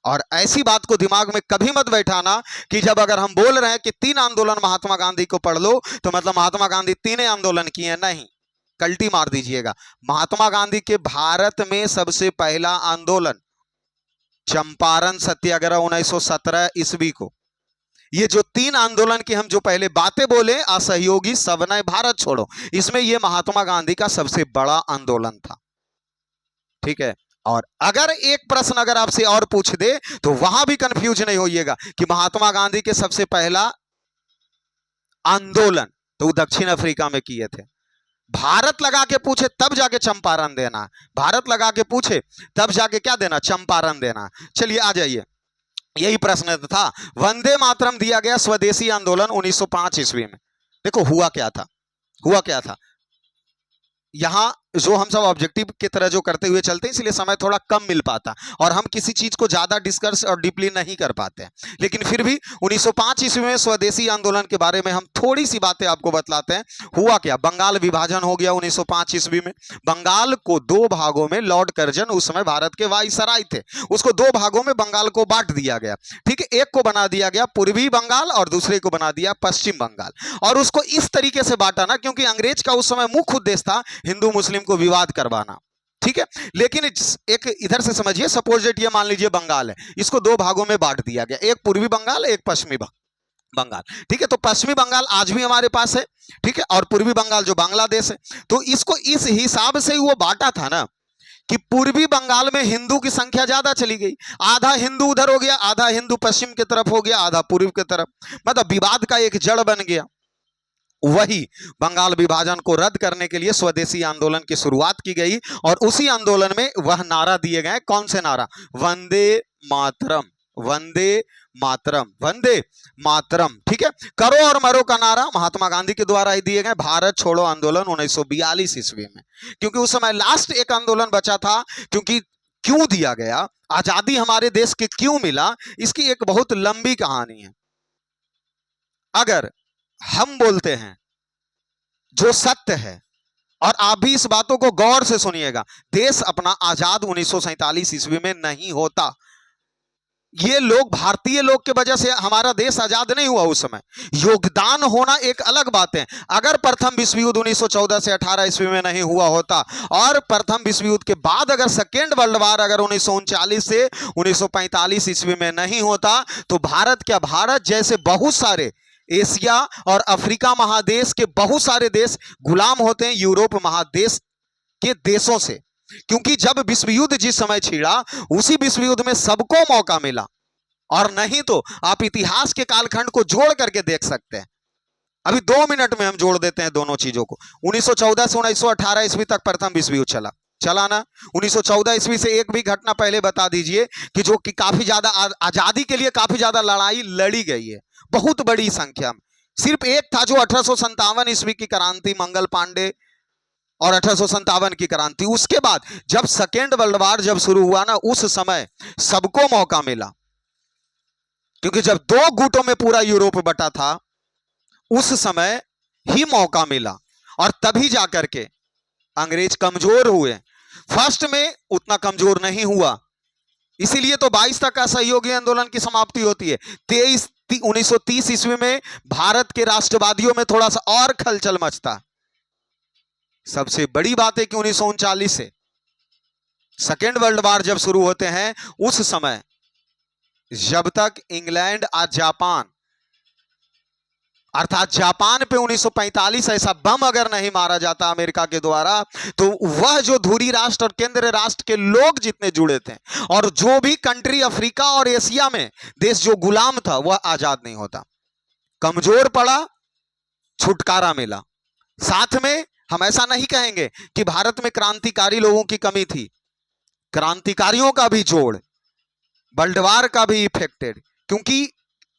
और ऐसी बात को दिमाग में कभी मत बैठाना कि जब अगर हम बोल रहे हैं कि 3 आंदोलन महात्मा गांधी को पढ़ लो तो मतलब महात्मा गांधी 3 आंदोलन किए, नहीं, कल्टी मार दीजिएगा। महात्मा गांधी के भारत में सबसे पहला आंदोलन चंपारण सत्याग्रह 1917 ईस्वी को। ये जो 3 आंदोलन की हम जो पहले बातें बोले, असहयोगी, सविनय, भारत छोड़ो, इसमें ये महात्मा गांधी का सबसे बड़ा आंदोलन था। ठीक है। और अगर एक प्रश्न अगर आपसे और पूछ दे तो वहां भी कंफ्यूज नहीं होइएगा कि महात्मा गांधी के सबसे पहला आंदोलन तो दक्षिण अफ्रीका में किए थे। भारत लगा के पूछे तब जाके चंपारण देना, भारत लगा के पूछे तब जाके क्या देना, चंपारण देना। चलिए आ जाइए, यही प्रश्न था। वंदे मातरम दिया गया स्वदेशी आंदोलन 1905 ईस्वी में। देखो हुआ क्या था, हुआ क्या था। यहां जो हम सब ऑब्जेक्टिव की तरह जो करते हुए चलते हैं, इसलिए समय थोड़ा कम मिल पाता और हम किसी चीज को ज्यादा डिस्कस और डीपली नहीं कर पाते हैं। लेकिन फिर भी 1905 ईस्वी में स्वदेशी आंदोलन के बारे में हम थोड़ी सी बातें आपको बतलाते हैं। हुआ क्या, बंगाल विभाजन हो गया 1905 ईस्वी में। बंगाल को 2 भागों में, लॉर्ड कर्जन उस समय भारत के वाइसराय थे, उसको 2 भागों में बंगाल को बांट दिया गया। ठीक है, एक को बना दिया गया पूर्वी बंगाल और दूसरे को बना दिया पश्चिम बंगाल। और उसको इस तरीके से बांटा ना, क्योंकि अंग्रेज का उस समय मुख्य उद्देश्य था हिंदू मुस्लिम को विवाद करवाना। ठीक है, लेकिन एक इधर से समझिए, सपोज ये मान लीजिए बंगाल है, इसको 2 भागों में बांट दिया गया, एक पूर्वी बंगाल, एक पश्चिमी बंगाल। ठीक है, तो पश्चिमी बंगाल आज भी हमारे पास है, ठीक है, और पूर्वी बंगाल जो बांग्लादेश है। तो इसको इस हिसाब से वो बांटा था ना कि पूर्वी बंगाल में हिंदू की संख्या ज्यादा चली गई, आधा हिंदू उधर हो गया, आधा हिंदू पश्चिम की तरफ हो गया, आधा पूर्व की तरफ, मतलब विवाद का एक जड़ बन गया। वही बंगाल विभाजन को रद्द करने के लिए स्वदेशी आंदोलन की शुरुआत की गई और उसी आंदोलन में वह नारा दिए गए। कौन से नारा? वंदे मातरम, वंदे मातरम, वंदे मातरम। ठीक है, करो और मरो का नारा महात्मा गांधी के द्वारा ही दिए गए। भारत छोड़ो आंदोलन 1942 ईस्वी में, क्योंकि उस समय लास्ट एक आंदोलन बचा था। क्योंकि क्यों दिया गया, आजादी हमारे देश के क्यों मिला, इसकी एक बहुत लंबी कहानी है। अगर हम बोलते हैं जो सत्य है, और आप भी इस बातों को गौर से सुनिएगा, देश अपना आजाद 1947 ईस्वी में नहीं होता। ये लोग, भारतीय लोग के वजह से हमारा देश आजाद नहीं हुआ। उस समय योगदान होना एक अलग बात है। अगर प्रथम विश्व युद्ध 1914 से 18 ईस्वी में नहीं हुआ होता और प्रथम विश्व युद्ध के बाद अगर सेकेंड वर्ल्ड वार अगर 1939 से 1945 ईस्वी में नहीं होता तो भारत क्या, भारत जैसे बहुत सारे एशिया और अफ्रीका महादेश के बहुत सारे देश गुलाम होते हैं यूरोप महादेश के देशों से। क्योंकि जब विश्व युद्ध जिस समय छिड़ा उसी विश्व युद्ध में सबको मौका मिला, और नहीं तो आप इतिहास के कालखंड को जोड़ करके देख सकते हैं। अभी 2 मिनट में हम जोड़ देते हैं दोनों चीजों को। 1914 से 1918 ईस्वी तक प्रथम विश्व युद्ध चला ना। 1914 ईस्वी से एक भी घटना पहले बता दीजिए कि जो कि काफी ज्यादा आजादी के लिए काफी ज्यादा लड़ाई लड़ी गई है, बहुत बड़ी संख्या में। सिर्फ एक था जो 1857 ईस्वी की क्रांति, मंगल पांडे, और 1857 की क्रांति। उसके बाद जब सेकेंड वर्ल्ड वार जब शुरू हुआ ना, उस समय सबको मौका मिला। क्योंकि जब 2 गुटों में पूरा यूरोप बटा था, उस समय ही मौका मिला, और तभी जाकर के अंग्रेज कमजोर हुए। फर्स्ट में उतना कमजोर नहीं हुआ, इसीलिए तो 22 तक का सहयोगी आंदोलन की समाप्ति होती है। 1930 ईस्वी में भारत के राष्ट्रवादियों में थोड़ा सा और खलचल मचता। सबसे बड़ी बात है कि 1939 से सेकेंड वर्ल्ड वार जब शुरू होते हैं, उस समय जब तक इंग्लैंड और जापान अर्थात जापान पे 1945 ऐसा बम अगर नहीं मारा जाता अमेरिका के द्वारा, तो वह जो धुरी राष्ट्र और केंद्र राष्ट्र के लोग जितने जुड़े थे और जो भी कंट्री अफ्रीका और एशिया में देश जो गुलाम था वह आजाद नहीं होता। कमजोर पड़ा, छुटकारा मिला। साथ में हम ऐसा नहीं कहेंगे कि भारत में क्रांतिकारी लोगों की कमी थी, क्रांतिकारियों का भी जोड़, वर्ल्ड वार का भी इफेक्टेड, क्योंकि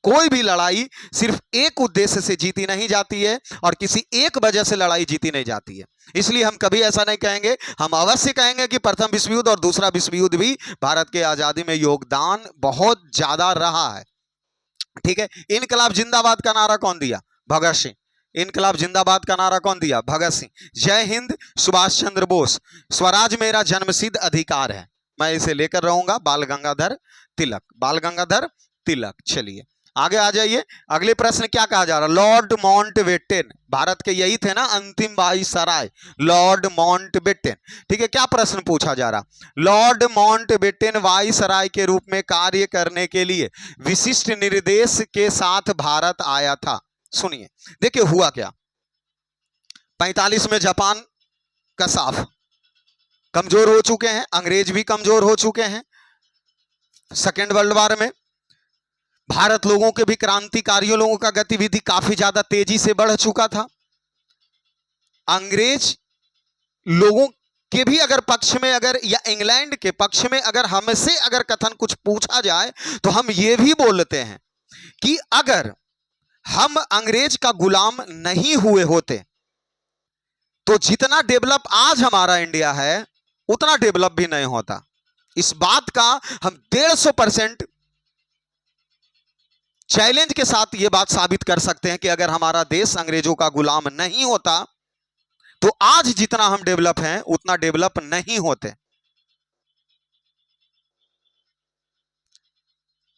कोई भी लड़ाई सिर्फ एक उद्देश्य से जीती नहीं जाती है और किसी एक वजह से लड़ाई जीती नहीं जाती है। इसलिए हम कभी ऐसा नहीं कहेंगे, हम अवश्य कहेंगे कि प्रथम विश्व युद्ध और दूसरा विश्व युद्ध भी भारत के आजादी में योगदान बहुत ज्यादा रहा है। ठीक है। इनकलाब जिंदाबाद का नारा कौन दिया? भगत सिंह। इनकलाब जिंदाबाद का नारा कौन दिया? भगत सिंह। जय हिंद सुभाष चंद्र बोस। स्वराज मेरा जन्मसिद्ध अधिकार है, मैं इसे लेकर रहूंगा, बाल गंगाधर तिलक। बाल गंगाधर तिलक। चलिए आगे आ जाइए। अगले प्रश्न क्या कहा जा रहा है? लॉर्ड माउंटबेटन, भारत के यही थे ना अंतिम वायसराय, लॉर्ड माउंटबेटन। ठीक है, क्या प्रश्न पूछा जा रहा? लॉर्ड माउंटबेटन वायसराय के रूप में कार्य करने के लिए विशिष्ट निर्देश के साथ भारत आया था। सुनिए, देखिए हुआ क्या। 45 में जापान का साफ कमजोर हो चुके हैं, अंग्रेज भी कमजोर हो चुके हैं। सेकेंड वर्ल्ड वार में भारत लोगों के भी, क्रांतिकारियों लोगों का गतिविधि काफी ज्यादा तेजी से बढ़ चुका था। अंग्रेज लोगों के भी अगर पक्ष में, अगर या इंग्लैंड के पक्ष में अगर हमसे अगर कथन कुछ पूछा जाए तो हम ये भी बोलते हैं कि अगर हम अंग्रेज का गुलाम नहीं हुए होते तो जितना डेवलप आज हमारा इंडिया है उतना डेवलप भी नहीं होता। इस बात का हम 150% चैलेंज के साथ यह बात साबित कर सकते हैं कि अगर हमारा देश अंग्रेजों का गुलाम नहीं होता तो आज जितना हम डेवलप हैं उतना डेवलप नहीं होते।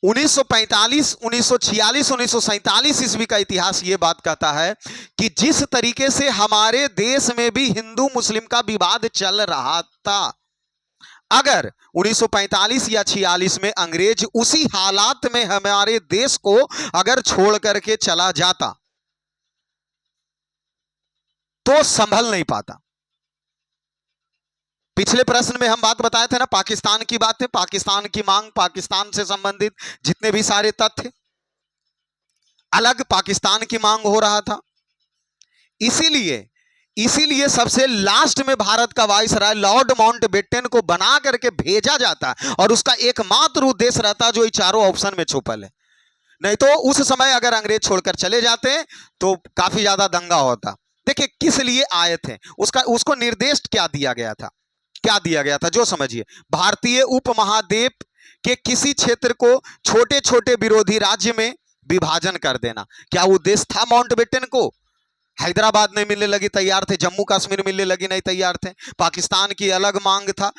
1945, 1946, 1947 ईस्वी का इतिहास यह बात कहता है कि जिस तरीके से हमारे देश में भी हिंदू मुस्लिम का विवाद चल रहा था, अगर 1945 या 46 में अंग्रेज उसी हालात में हमारे देश को अगर छोड़ करके चला जाता तो संभल नहीं पाता। पिछले प्रश्न में हम बात बताए थे ना, पाकिस्तान की बात है, पाकिस्तान की मांग, पाकिस्तान से संबंधित जितने भी सारे तथ्य, अलग पाकिस्तान की मांग हो रहा था। इसीलिए सबसे लास्ट में भारत का वायसराय लॉर्ड माउंटबेटन को बना करके भेजा जाता है और उसका एकमात्र उद्देश्य रहता जो ये चारों ऑप्शन में छुपल है। नहीं तो उस समय अगर अंग्रेज छोड़कर चले जाते तो काफी ज्यादा दंगा होता। देखिए किस लिए आए थे, उसको निर्देश क्या दिया गया था, क्या दिया गया था जो समझिए। भारतीय उपमहाद्वीप के किसी क्षेत्र को छोटे छोटे विरोधी राज्य में विभाजन कर देना, क्या उद्देश्य था माउंटबेटन को? हैदराबाद नहीं मिलने लगी तैयार थे, जम्मू कश्मीर मिलने लगी नहीं तैयार थे, पाकिस्तान की अलग मांग था,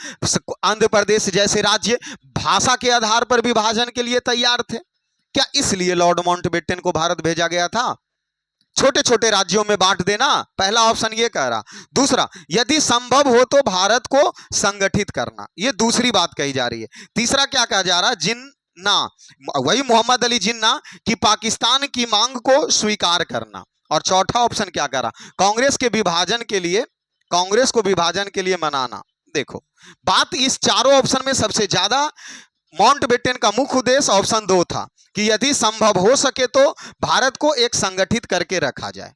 आंध्र प्रदेश जैसे राज्य भाषा के आधार पर विभाजन के लिए तैयार थे। क्या इसलिए लॉर्ड माउंटबेटन को भारत भेजा गया था? छोटे छोटे राज्यों में बांट देना, पहला ऑप्शन ये कह रहा। दूसरा, यदि संभव हो तो भारत को संगठित करना, ये दूसरी बात कही जा रही है। तीसरा क्या कहा जा रहा? जिन्ना, वही मोहम्मद अली जिन्ना की पाकिस्तान की मांग को स्वीकार करना। और चौथा ऑप्शन क्या कह रहा? कांग्रेस के विभाजन के लिए, कांग्रेस को विभाजन के लिए मनाना। देखो बात इस चारों ऑप्शन में सबसे ज्यादा माउंटबेटन का मुख्य उद्देश्य ऑप्शन 2 था कि यदि संभव हो सके तो भारत को एक संगठित करके रखा जाए।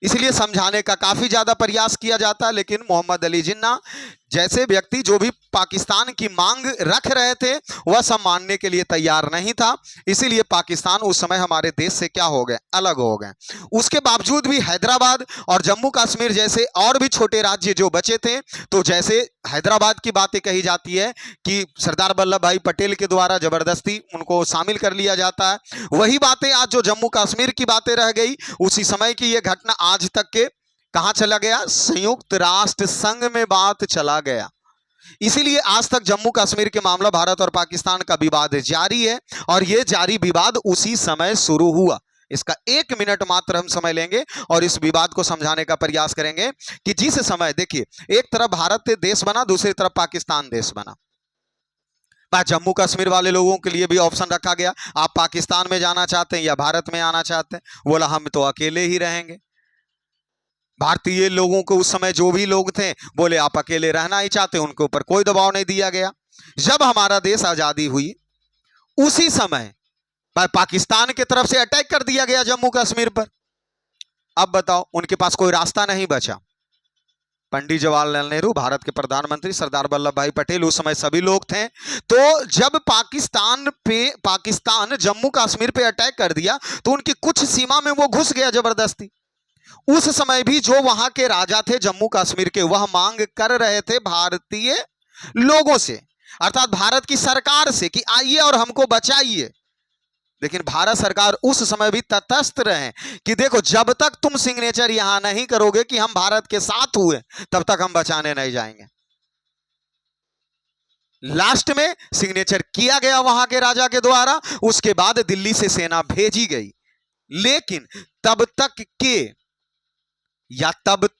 इसलिए समझाने का काफी ज्यादा प्रयास किया जाता है, लेकिन मोहम्मद अली जिन्ना जैसे व्यक्ति जो भी पाकिस्तान की मांग रख रहे थे वह सब मानने के लिए तैयार नहीं था। इसीलिए पाकिस्तान उस समय हमारे देश से क्या हो गए? अलग हो गए। उसके बावजूद भी हैदराबाद और जम्मू कश्मीर जैसे और भी छोटे राज्य जो बचे थे, तो जैसे हैदराबाद की बातें कही जाती है कि सरदार वल्लभ भाई पटेल के द्वारा जबरदस्ती उनको शामिल कर लिया जाता है, वही बातें आज जो जम्मू कश्मीर की बातें रह गई, उसी समय की यह घटना आज तक के कहां चला गया? संयुक्त राष्ट्र संघ में बात चला गया। इसीलिए आज तक जम्मू कश्मीर के मामला भारत और पाकिस्तान का विवाद जारी है और यह जारी विवाद उसी समय शुरू हुआ। इसका 1 मिनट मात्र हम समय लेंगे और इस विवाद को समझाने का प्रयास करेंगे कि जिस समय देखिए एक तरफ भारत देश बना, दूसरी तरफ पाकिस्तान देश बना। जम्मू कश्मीर वाले लोगों के लिए भी ऑप्शन रखा गया, आप पाकिस्तान में जाना चाहते हैं या भारत में आना चाहते हैं, बोला हम तो अकेले ही रहेंगे। भारतीय लोगों को उस समय जो भी लोग थे बोले आप अकेले रहना ही चाहते, उनके ऊपर कोई दबाव नहीं दिया गया। जब हमारा देश आजादी हुई उसी समय पाकिस्तान की तरफ से अटैक कर दिया गया जम्मू कश्मीर पर। अब बताओ, उनके पास कोई रास्ता नहीं बचा। पंडित जवाहरलाल नेहरू, भारत के प्रधानमंत्री, सरदार वल्लभ भाई पटेल, उस समय सभी लोग थे। तो जब पाकिस्तान जम्मू कश्मीर पे अटैक कर दिया तो उनकी कुछ सीमा में वो घुस गया जबरदस्ती। उस समय भी जो वहां के राजा थे जम्मू कश्मीर के, वह मांग कर रहे थे भारतीय लोगों से, अर्थात भारत की सरकार से, कि आइए और हमको बचाइए। लेकिन भारत सरकार उस समय भी तटस्थ रहे कि देखो, जब तक तुम सिग्नेचर यहां नहीं करोगे कि हम भारत के साथ हुए, तब तक हम बचाने नहीं जाएंगे। लास्ट में सिग्नेचर किया गया वहां के राजा के द्वारा, उसके बाद दिल्ली से सेना भेजी गई। लेकिन तब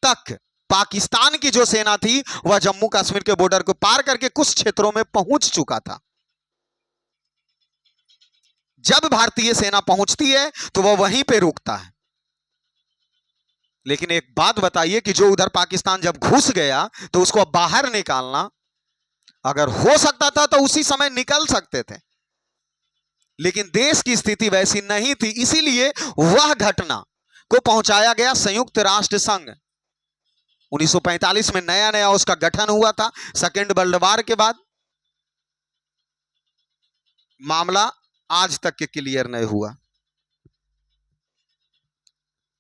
तक पाकिस्तान की जो सेना थी वह जम्मू कश्मीर के बॉर्डर को पार करके कुछ क्षेत्रों में पहुंच चुका था। जब भारतीय सेना पहुंचती है तो वह वहीं पे रुकता है। लेकिन एक बात बताइए कि जो उधर पाकिस्तान जब घुस गया तो उसको बाहर निकालना, अगर हो सकता था तो उसी समय निकल सकते थे, लेकिन देश की स्थिति वैसी नहीं थी। इसीलिए वह घटना को पहुंचाया गया संयुक्त राष्ट्र संघ। 1945 में नया नया उसका गठन हुआ था, सेकेंड वर्ल्ड वॉर के बाद। मामला आज तक के क्लियर नहीं हुआ।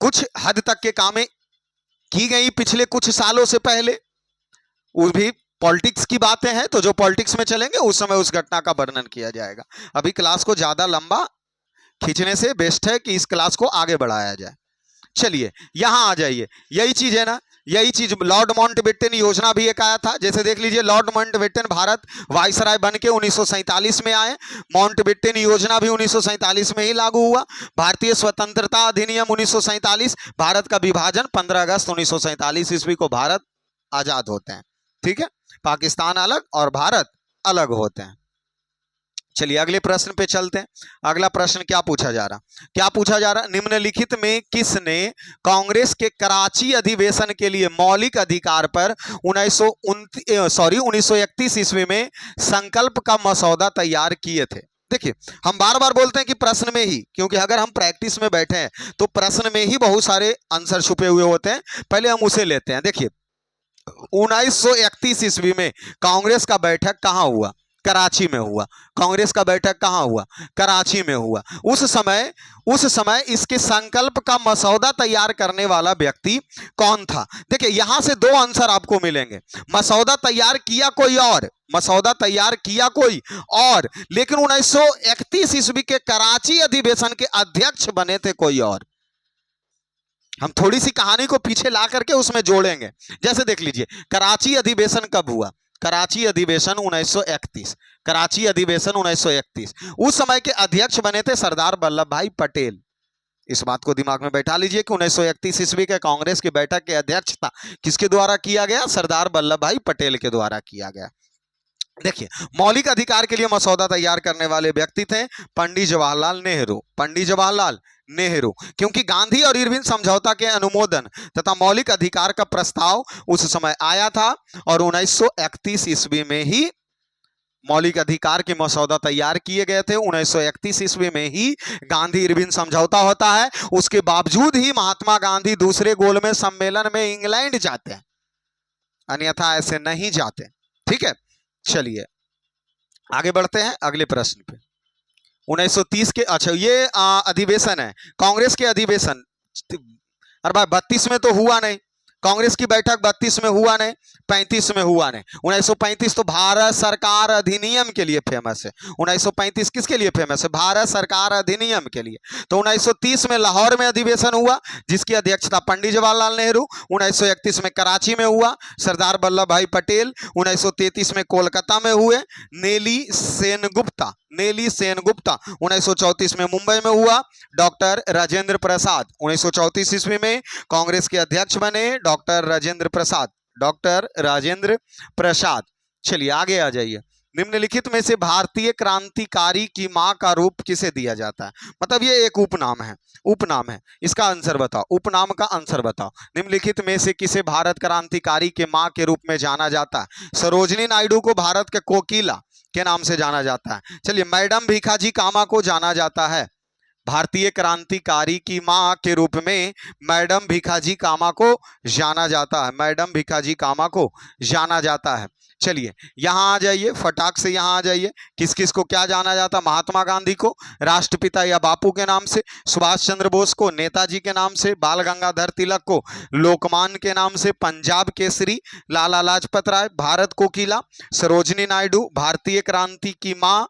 कुछ हद तक के कामें की गई पिछले कुछ सालों से पहले, वो भी पॉलिटिक्स की बातें हैं, तो जो पॉलिटिक्स में चलेंगे उस समय उस घटना का वर्णन किया जाएगा। अभी क्लास को ज्यादा लंबा खींचने से बेस्ट है कि इस क्लास को आगे बढ़ाया जाए। चलिए यहां आ जाइए, यही चीज है ना, यही चीज लॉर्ड माउंटबेटन योजना भी एक आया था। जैसे देख लीजिए, लॉर्ड माउंटबेटन भारत वायसराय बन के 1947 में आए। माउंटबेटन योजना भी 1947 में ही लागू हुआ। भारतीय स्वतंत्रता अधिनियम 1947, भारत का विभाजन 15 अगस्त 1947 ईस्वी को भारत आजाद होते हैं। ठीक है, पाकिस्तान अलग और भारत अलग होते हैं। चलिए अगले प्रश्न पे चलते हैं। अगला प्रश्न क्या पूछा जा रहा, निम्नलिखित में किसने कांग्रेस के कराची अधिवेशन के लिए मौलिक अधिकार पर 1931 ईस्वी में संकल्प का मसौदा तैयार किए थे। देखिए, हम बार बार बोलते हैं कि प्रश्न में ही, क्योंकि अगर हम प्रैक्टिस में बैठे हैं तो प्रश्न में ही बहुत सारे आंसर छुपे हुए होते हैं। पहले हम उसे लेते हैं। देखिए, 1931 ईस्वी में कांग्रेस का बैठक कहां हुआ? कराची में हुआ। कांग्रेस का बैठक कहां हुआ? कराची में हुआ। उस समय इसके संकल्प का मसौदा तैयार करने वाला व्यक्ति कौन था? देखिए, यहां से दो आंसर आपको मिलेंगे। मसौदा तैयार किया कोई और, लेकिन 1931 ईस्वी के कराची अधिवेशन के अध्यक्ष बने थे कोई और। हम थोड़ी सी कहानी को पीछे ला करके उसमें जोड़ेंगे। जैसे देख लीजिए, कराची अधिवेशन कब हुआ? कराची अधिवेशन 1931। कराची अधिवेशन 1931। उस समय के अध्यक्ष बने थे सरदार वल्लभ भाई पटेल। इस बात को दिमाग में बैठा लीजिए कि 1931 ईस्वी के कांग्रेस की बैठक के अध्यक्ष था किसके द्वारा किया गया? सरदार वल्लभ भाई पटेल के द्वारा किया गया। देखिए, मौलिक अधिकार के लिए मसौदा तैयार करने वाले व्यक्ति थे पंडित जवाहरलाल नेहरू। क्योंकि गांधी और इरविन समझौता के अनुमोदन तथा मौलिक अधिकार का प्रस्ताव उस समय आया था और 1931 ईस्वी में ही मौलिक अधिकार के मसौदा तैयार किए गए थे। 1931 ईस्वी में ही गांधी इरविन समझौता होता है। उसके बावजूद ही महात्मा गांधी दूसरे गोलमेज सम्मेलन में इंग्लैंड जाते हैं, अन्यथा ऐसे नहीं जाते। ठीक है, चलिए आगे बढ़ते हैं अगले प्रश्न पे। 1930 के, अच्छा ये अधिवेशन है कांग्रेस के अधिवेशन। अरे भाई 32 में तो हुआ नहीं, कांग्रेस की बैठक 32 में हुआ नहीं, 35 में हुआ नहीं। 1935 तो भारत सरकार अधिनियम के लिए फेमस है। 1935 किसके लिए फेमस है? भारत सरकार अधिनियम के लिए। तो 1930 में लाहौर में अधिवेशन हुआ जिसकी अध्यक्षता पंडित जवाहरलाल नेहरू। 1931 में कराची में हुआ सरदार वल्लभ भाई पटेल। 1933 में कोलकाता में हुए नेली सेनगुप्ता। 1934 में मुंबई में हुआ डॉक्टर राजेंद्र प्रसाद। 1934 ईस्वी में कांग्रेस के अध्यक्ष बने डॉक्टर राजेंद्र प्रसाद। चलिए आगे आ जाइए। निम्नलिखित में से भारतीय क्रांतिकारी की मां का रूप किसे दिया जाता है? मतलब ये एक उपनाम है, उपनाम है, इसका आंसर बताओ, उपनाम का आंसर बताओ। निम्नलिखित में से किसे भारत क्रांतिकारी के मां के रूप में जाना जाता है? सरोजिनी नायडू को भारत के कोकिला के नाम से जाना जाता है। चलिए, मैडम भीखाजी कामा को जाना जाता है भारतीय क्रांतिकारी की मां के रूप में, मैडम भीखाजी कामा को जाना जाता है, मैडम भीखाजी कामा को जाना जाता है। चलिए यहां आ जाइए, फटाक से यहां आ जाइए। किस किस को क्या जाना जाता? महात्मा गांधी को राष्ट्रपिता या बापू के नाम से, सुभाष चंद्र बोस को नेताजी के नाम से, बाल गंगाधर तिलक को लोकमान्य के नाम से, पंजाब केसरी लाला लाजपत राय, भारत कोकिला सरोजिनी नायडू, भारतीय क्रांति की मां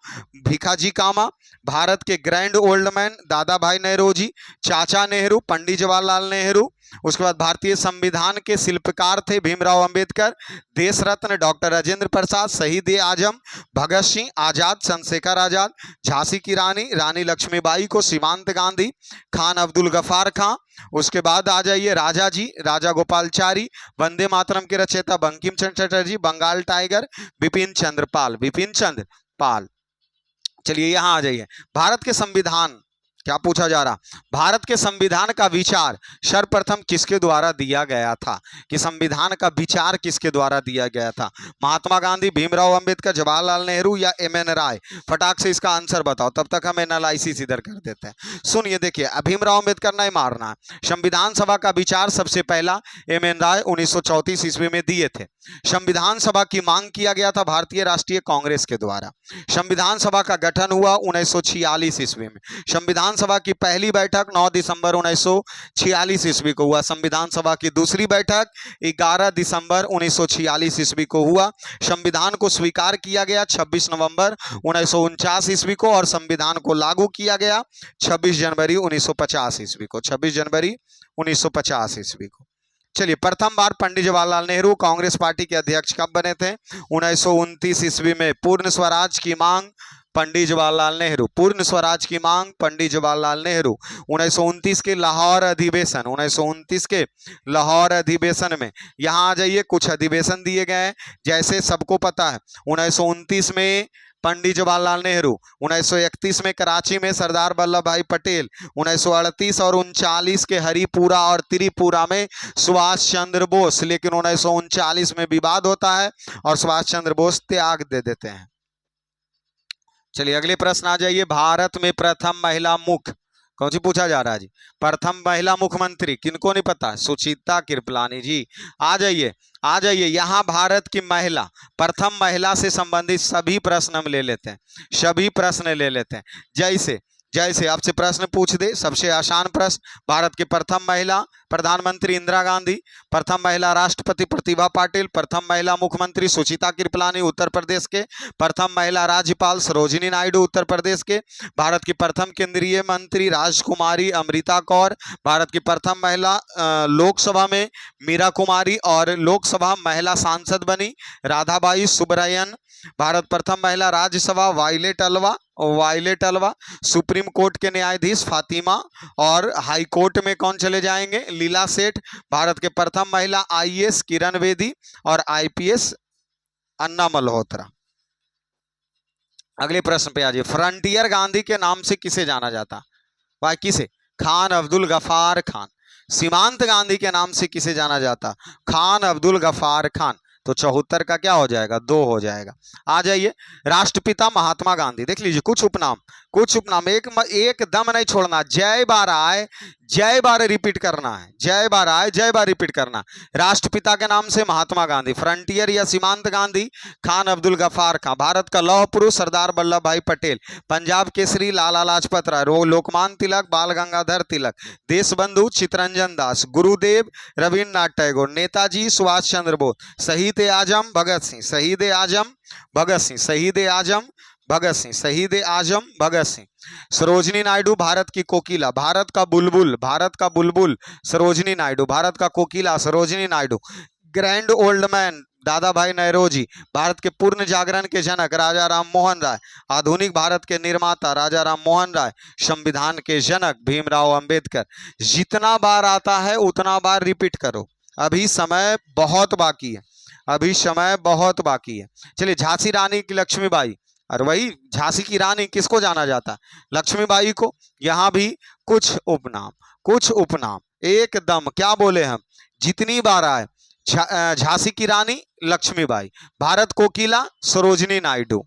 भीखाजी कामा, भारत के grand old man Dadabhai Naoroji, चाचा नेहरू पंडित जवाहरलाल नेहरू। उसके बाद भारतीय संविधान के शिल्पकार थे भीमराव अंबेडकर, देश रत्न डॉक्टर राजेंद्र प्रसाद, शहीद ए आजम भगत सिंह, आजाद चंद्रशेखर आजाद, झांसी की रानी रानी लक्ष्मीबाई को सीमांत गांधी, खान अब्दुल गफार खां। उसके बाद आ जाइए राजा जी, राजा गोपालचारी, वंदे मातरम के रचयिता बंकिम चंद्र चटर्जी, बंगाल टाइगर बिपिन चंद्र पाल, बिपिन चंद्र पाल। चलिए यहां आ जाइए, भारत के संविधान, क्या पूछा जा रहा? भारत के संविधान का विचार सर्वप्रथम किसके द्वारा दिया गया था? कि संविधान का विचार किसके द्वारा दिया गया था? महात्मा गांधी, भीमराव अंबेडकर, जवाहरलाल नेहरू या एम.एन. राय? फटाक से इसका आंसर बताओ, तब तक हम एनालिसिस इधर कर देते हैं। सुनिए, देखिए, भीमराव अंबेडकर नहीं मारना है। संविधान सभा का विचार सबसे पहला एम.एन. राय 1934 ईस्वी में दिए थे। संविधान सभा की मांग किया गया था भारतीय राष्ट्रीय कांग्रेस के द्वारा। संविधान सभा का गठन हुआ 1946 ईस्वी में। संविधान सभा की पहली बैठक 9 दिसंबर 1946 ईस्वी को हुआ। संविधान सभा की दूसरी बैठक 11 दिसंबर 1946 ईस्वी को हुआ। संविधान को स्वीकार किया गया 26 नवंबर 1949 ईस्वी को और संविधान को लागू किया गया 26 जनवरी 1950 ईस्वी को, 26 जनवरी 1950 ईस्वी को। चलिए, प्रथम बार पंडित जवाहरलाल नेहरू कांग्रेस पार्टी के अध्यक्ष कब बने थे? 1929 ईस्वी में। पूर्ण स्वराज की मांग पंडित जवाहरलाल नेहरू, पूर्ण स्वराज की मांग पंडित जवाहरलाल नेहरू। 1929 के लाहौर अधिवेशन, 1929 के लाहौर अधिवेशन में, यहां आ जाइए, कुछ अधिवेशन दिए गए हैं, जैसे सबको पता है 1929 में पंडित जवाहरलाल नेहरू, 1931 में कराची में सरदार वल्लभ भाई पटेल, 1938 और 39 के हरिपुरा और त्रिपुरा में सुभाष चंद्र बोस। लेकिन 1939 में विवाद होता है और सुभाष चंद्र बोस त्याग दे देते हैं। चलिए अगले प्रश्न आ जाइए, भारत में प्रथम महिला मुख्य कौन सी पूछा जा रहा है जी? प्रथम महिला मुख्यमंत्री किनको नहीं पता? सुचित्रा कृपलानी जी। आ जाइए, आ जाइए, यहाँ भारत की महिला, प्रथम महिला से संबंधित सभी प्रश्न हम ले लेते हैं, सभी प्रश्न ले लेते हैं। जैसे जैसे आपसे प्रश्न पूछ दे, सबसे आसान प्रश्न, भारत के प्रथम महिला प्रधानमंत्री इंदिरा गांधी, प्रथम महिला राष्ट्रपति प्रतिभा पाटिल, प्रथम महिला मुख्यमंत्री सुचित्रा कृपलानी उत्तर प्रदेश के, प्रथम महिला राज्यपाल सरोजिनी नायडू उत्तर प्रदेश के, भारत की प्रथम केंद्रीय मंत्री राजकुमारी अमृता कौर, भारत की प्रथम महिला लोकसभा में मीरा कुमारी और लोकसभा महिला सांसद बनी राधाबाई सुब्रयन, भारत प्रथम महिला राज्यसभा वायलेट अलवा, वायलेट अलवा, सुप्रीम कोर्ट के न्यायाधीश फातिमा, और हाई कोर्ट में कौन चले जाएंगे? लीला सेठ, भारत के प्रथम महिला आईएएस किरण बेदी और आईपीएस अन्ना मल्होत्रा। अगले प्रश्न पे आ जाइए, फ्रंटियर गांधी के नाम से किसे जाना जाता? भाई किसे? खान अब्दुल गफार खान। सीमांत गांधी के नाम से किसे जाना जाता? खान अब्दुल गफार खान। तो 74 का क्या हो जाएगा? 2 हो जाएगा। आ जाइए, राष्ट्रपिता महात्मा गांधी, देख लीजिए कुछ उपनाम, कुछ उपनाम एक दम नहीं छोड़ना, जय बार आए जय बार रिपीट करना है, जय बार आए जय बार रिपीट करना। राष्ट्रपिता के नाम से महात्मा गांधी, फ्रंटियर या सीमांत गांधी खान अब्दुल गफार खान, भारत का लौह पुरुष सरदार वल्लभ भाई पटेल, पंजाब केसरी लाला लाजपत राय, लोकमान्य तिलक बाल गंगाधर तिलक, देशबंधु चित्तरंजन दास, गुरुदेव रविन्द्रनाथ टैगोर, नेताजी सुभाष चंद्र बोस, शहीद ए आजम भगत सिंह, शहीद ए आजम भगत सिंह, शहीद ए आजम भगत सिंह, शहीद ए आजम भगत सिंह। सरोजिनी नायडू भारत की कोकिला, भारत का बुलबुल, भारत का बुलबुल सरोजिनी नायडू, भारत का कोकिला Sarojini Naidu. Grand old man Dadabhai Naoroji, Bharat के पूर्ण जागरण के जनक राजा राम मोहन राय, आधुनिक भारत के निर्माता राजा राम मोहन राय, संविधान के जनक भीमराव अंबेडकर। जितना बार आता है उतना बार रिपीट करो, अभी समय बहुत बाकी है, अभी समय बहुत बाकी है। चलिए, झांसी रानी की लक्ष्मीबाई, और वही झांसी की रानी किसको जाना जाता है? लक्ष्मीबाई को। यहाँ भी कुछ उपनाम, कुछ उपनाम एकदम क्या बोले हम, जितनी बार आए, झांसी की रानी लक्ष्मीबाई, भारत कोकिला सरोजिनी नायडू,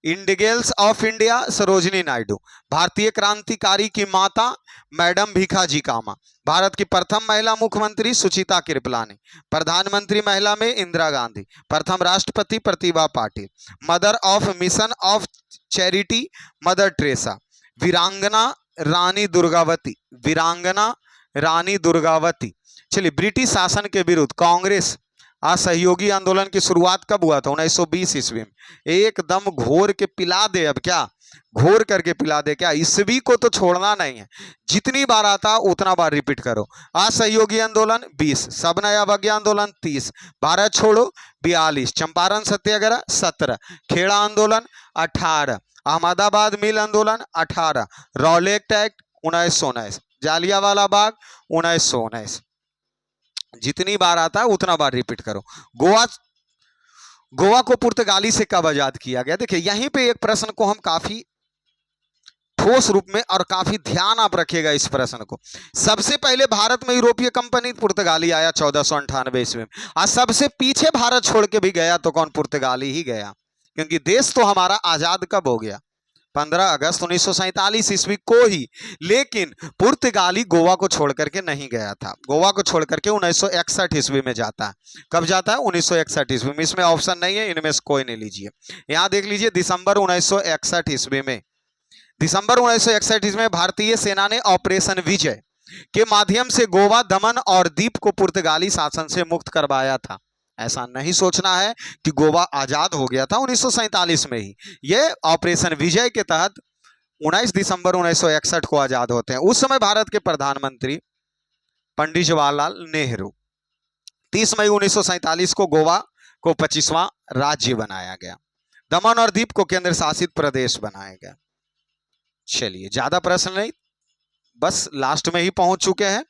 इंडिगेल्स ऑफ इंडिया सरोजिनी नायडू, भारतीय क्रांतिकारी की माता मैडम भीखाजी कामा, भारत की प्रथम महिला मुख्यमंत्री सुचिता कृपलानी, प्रधानमंत्री महिला में इंदिरा गांधी, प्रथम राष्ट्रपति Pratibha Patil, mother of mission of charity mother Teresa, वीरांगना रानी दुर्गावती, वीरांगना रानी दुर्गावती। चलिए, ब्रिटिश शासन के विरुद्ध कांग्रेस असहयोगी आंदोलन की शुरुआत कब हुआ था? 1920 ईस्वी में। एकदम घोर के पिला दे, अब क्या घोर करके पिला दे क्या, ईस्वी को तो छोड़ना नहीं है, जितनी बार आता उतना बार रिपीट करो। असहयोगी आंदोलन 20, सबनय अवज्ञा आंदोलन 30, भारत छोड़ो 42, चंपारण सत्याग्रह 17, खेड़ा आंदोलन 18, अहमदाबाद मिल आंदोलन 18, रॉलेट एक्ट 1919, जालियावाला बाग 1919। जितनी बार आता है उतना बार रिपीट करो। गोवा, गोवा को पुर्तगाली से कब आजाद किया गया? देखिए, यहीं पे एक प्रश्न को हम काफी ठोस रूप में, और काफी ध्यान आप रखिएगा इस प्रश्न को। सबसे पहले भारत में यूरोपीय कंपनी पुर्तगाली आया 1498 ईस्वी में, और सबसे पीछे भारत छोड़ के भी गया तो कौन? पुर्तगाली ही गया, क्योंकि देश तो हमारा आजाद कब हो गया? 15 अगस्त 1947 ईस्वी को ही। लेकिन पुर्तगाली गोवा को छोड़ करके नहीं गया था, गोवा को छोड़ करके 1961 ईस्वी में जाता है। कब जाता है? 1961 ईस्वी में। इसमें ऑप्शन नहीं है, इनमें से कोई नहीं लीजिए। यहां देख लीजिए, दिसंबर 1961 ईस्वी में, दिसंबर 1961 ईस्वी में भारतीय सेना ने ऑपरेशन विजय के माध्यम से गोवा, दमन और दीप को पुर्तगाली शासन से मुक्त करवाया था। ऐसा नहीं सोचना है कि गोवा आजाद हो गया था 1947 में ही। यह ऑपरेशन विजय के तहत 19 दिसंबर 1961 को आजाद होते हैं। उस समय भारत के प्रधानमंत्री पंडित जवाहरलाल नेहरू। 30 मई 1947 को गोवा को 25वां राज्य बनाया गया, दमन और दीप को केंद्र शासित प्रदेश बनाया गया। चलिए, ज्यादा प्रश्न नहीं, बस लास्ट में ही पहुंच चुके हैं।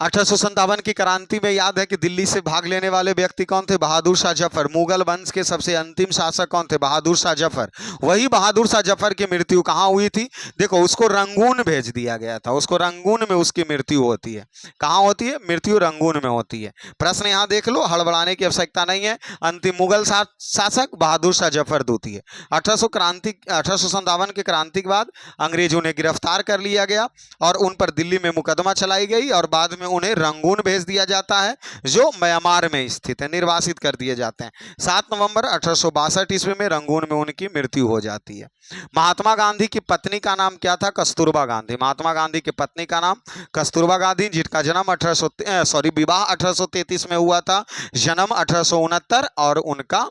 1857 की क्रांति में याद है कि दिल्ली से भाग लेने वाले व्यक्ति कौन थे? बहादुर शाह जफर। मुगल वंश के सबसे अंतिम शासक कौन थे? बहादुर शाह जफर। वही बहादुर शाह जफर की मृत्यु कहाँ हुई थी? देखो, उसको रंगून भेज दिया गया था, उसको रंगून में उसकी मृत्यु होती है। कहाँ होती है मृत्यु? रंगून में होती है। प्रश्न यहाँ देख लो, हड़बड़ाने की आवश्यकता नहीं है। अंतिम मुगल शासक बहादुर शाह जफर द्वितीय। 1857 की क्रांति के बाद अंग्रेजों ने गिरफ्तार कर लिया गया और उन पर दिल्ली में मुकदमा चलाई गई, और बाद में उन्हें रंगून भेज दिया जाता है, जो म्यांमार में स्थित है, निर्वासित कर दिए जाते हैं। 7 नवंबर 1862 ईस्वी में रंगून में उनकी मृत्यु हो जाती है। महात्मा गांधी की पत्नी का नाम क्या था? कस्तूरबा गांधी। महात्मा गांधी की पत्नी का नाम कस्तूरबा गांधी, जिनका जन्म विवाह 1833 में हुआ था, जन्म 1869, और उनका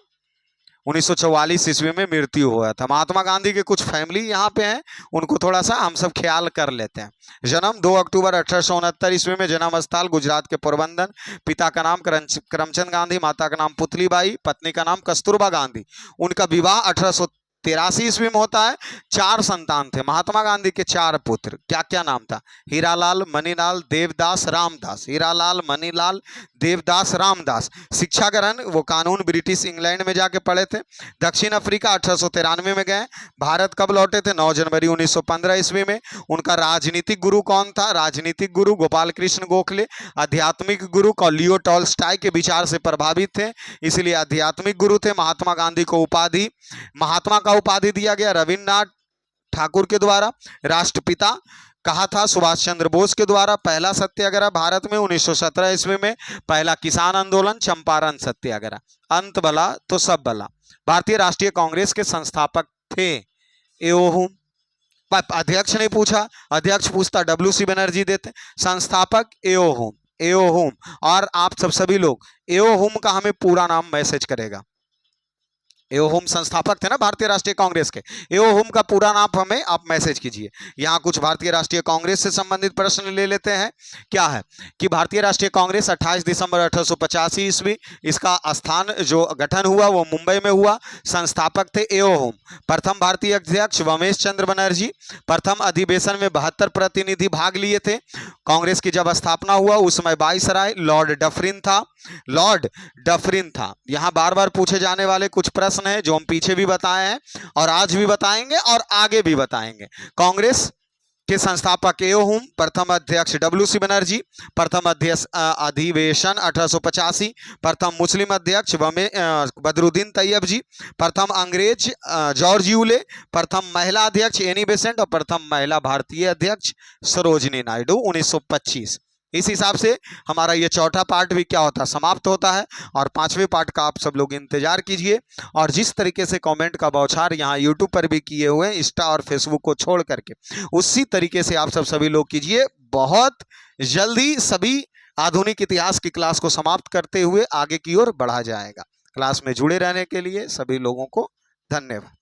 1944 ईस्वी में मृत्यु हुआ था। महात्मा गांधी के कुछ फैमिली यहाँ पे हैं, उनको थोड़ा सा हम सब ख्याल कर लेते हैं। जन्म 2 अक्टूबर 1869 ईस्वी में, जन्म स्थल गुजरात के पोरबंदर, पिता का नाम करमचंद गांधी, माता का नाम पुतलीबाई, पत्नी का नाम कस्तूरबा गांधी। उनका विवाह 1883 ईस्वी में होता है। 4 संतान थे महात्मा गांधी के, 4 पुत्र। क्या क्या नाम था? हीरालाल, मनीलाल, देवदास, रामदास। हीरालाल, मनीलाल, देवदास, रामदास। शिक्षा ग्रहण, वो कानून ब्रिटिश इंग्लैंड में जाके पढ़े थे। दक्षिण अफ्रीका 1893 में गए। भारत कब लौटे थे? 9 जनवरी 1915 ईस्वी में। उनका राजनीतिक गुरु कौन था? राजनीतिक गुरु गोपाल कृष्ण गोखले। आध्यात्मिक गुरु लियो टॉल्स्टॉय के विचार से प्रभावित थे, इसलिए आध्यात्मिक गुरु थे। महात्मा गांधी को उपाधि, महात्मा का उपाधि दिया गया रविन्द्रनाथ ठाकुर के द्वारा। राष्ट्रपिता कहा था सुभाष चंद्र बोस के द्वारा। पहला सत्याग्रह भारत में 1917 ईस्वी में। पहला किसान आंदोलन चंपारण सत्याग्रह। अंत भला तो सब भला। भारतीय राष्ट्रीय कांग्रेस के संस्थापक थे एओ। अध्यक्ष नहीं पूछा, अध्यक्ष पूछता WC बनर्जी देते। संस्थापक एओ होम। और आप सब सभी लोग एओ होम का हमें पूरा नाम मैसेज करेगा। एओ हुम संस्थापक थे ना भारतीय राष्ट्रीय कांग्रेस के। एओ हुम का पूरा नाम हमें आप मैसेज कीजिए। यहाँ कुछ भारतीय राष्ट्रीय कांग्रेस से संबंधित प्रश्न ले लेते हैं। क्या है कि भारतीय राष्ट्रीय कांग्रेस 28 दिसंबर 1885 ईस्वी, इसका स्थान जो गठन हुआ वो मुंबई में हुआ। संस्थापक थे एओ हुम। प्रथम भारतीय अध्यक्ष रमेश चंद्र बनर्जी। प्रथम अधिवेशन में 72 प्रतिनिधि भाग लिए थे। कांग्रेस की जब स्थापना हुआ उस समय वाइसराय लॉर्ड डफरिन था। लॉर्ड डफरिन था। यहाँ बार बार पूछे जाने वाले कुछ प्रश्न हैं जो हम पीछे भी बताए हैं और आज भी बताएंगे और आगे भी बताएंगे। कांग्रेस के संस्थापक एओ हुम, प्रथम अध्यक्ष डब्ल्यू.सी. बनर्जी, प्रथम अध्यक्ष अधिवेशन 1885, प्रथम मुस्लिम अध्यक्ष बदरुद्दीन तैयब जी, प्रथम अंग्रेज जॉर्ज यूले, प्रथम महिला अध्यक्ष एनी बेसेंट और प्रथम महिला भारतीय अध्यक्ष सरोजिनी नायडू 1925। इस हिसाब से हमारा ये चौथा पार्ट भी क्या होता है, समाप्त होता है। और पांचवें पार्ट का आप सब लोग इंतजार कीजिए। और जिस तरीके से कमेंट का बौछार यहाँ यूट्यूब पर भी किए हुए हैं, इंस्टा और फेसबुक को छोड़ करके, उसी तरीके से आप सभी लोग कीजिए। बहुत जल्दी सभी आधुनिक इतिहास की क्लास को समाप्त करते हुए आगे की ओर बढ़ा जाएगा। क्लास में जुड़े रहने के लिए सभी लोगों को धन्यवाद।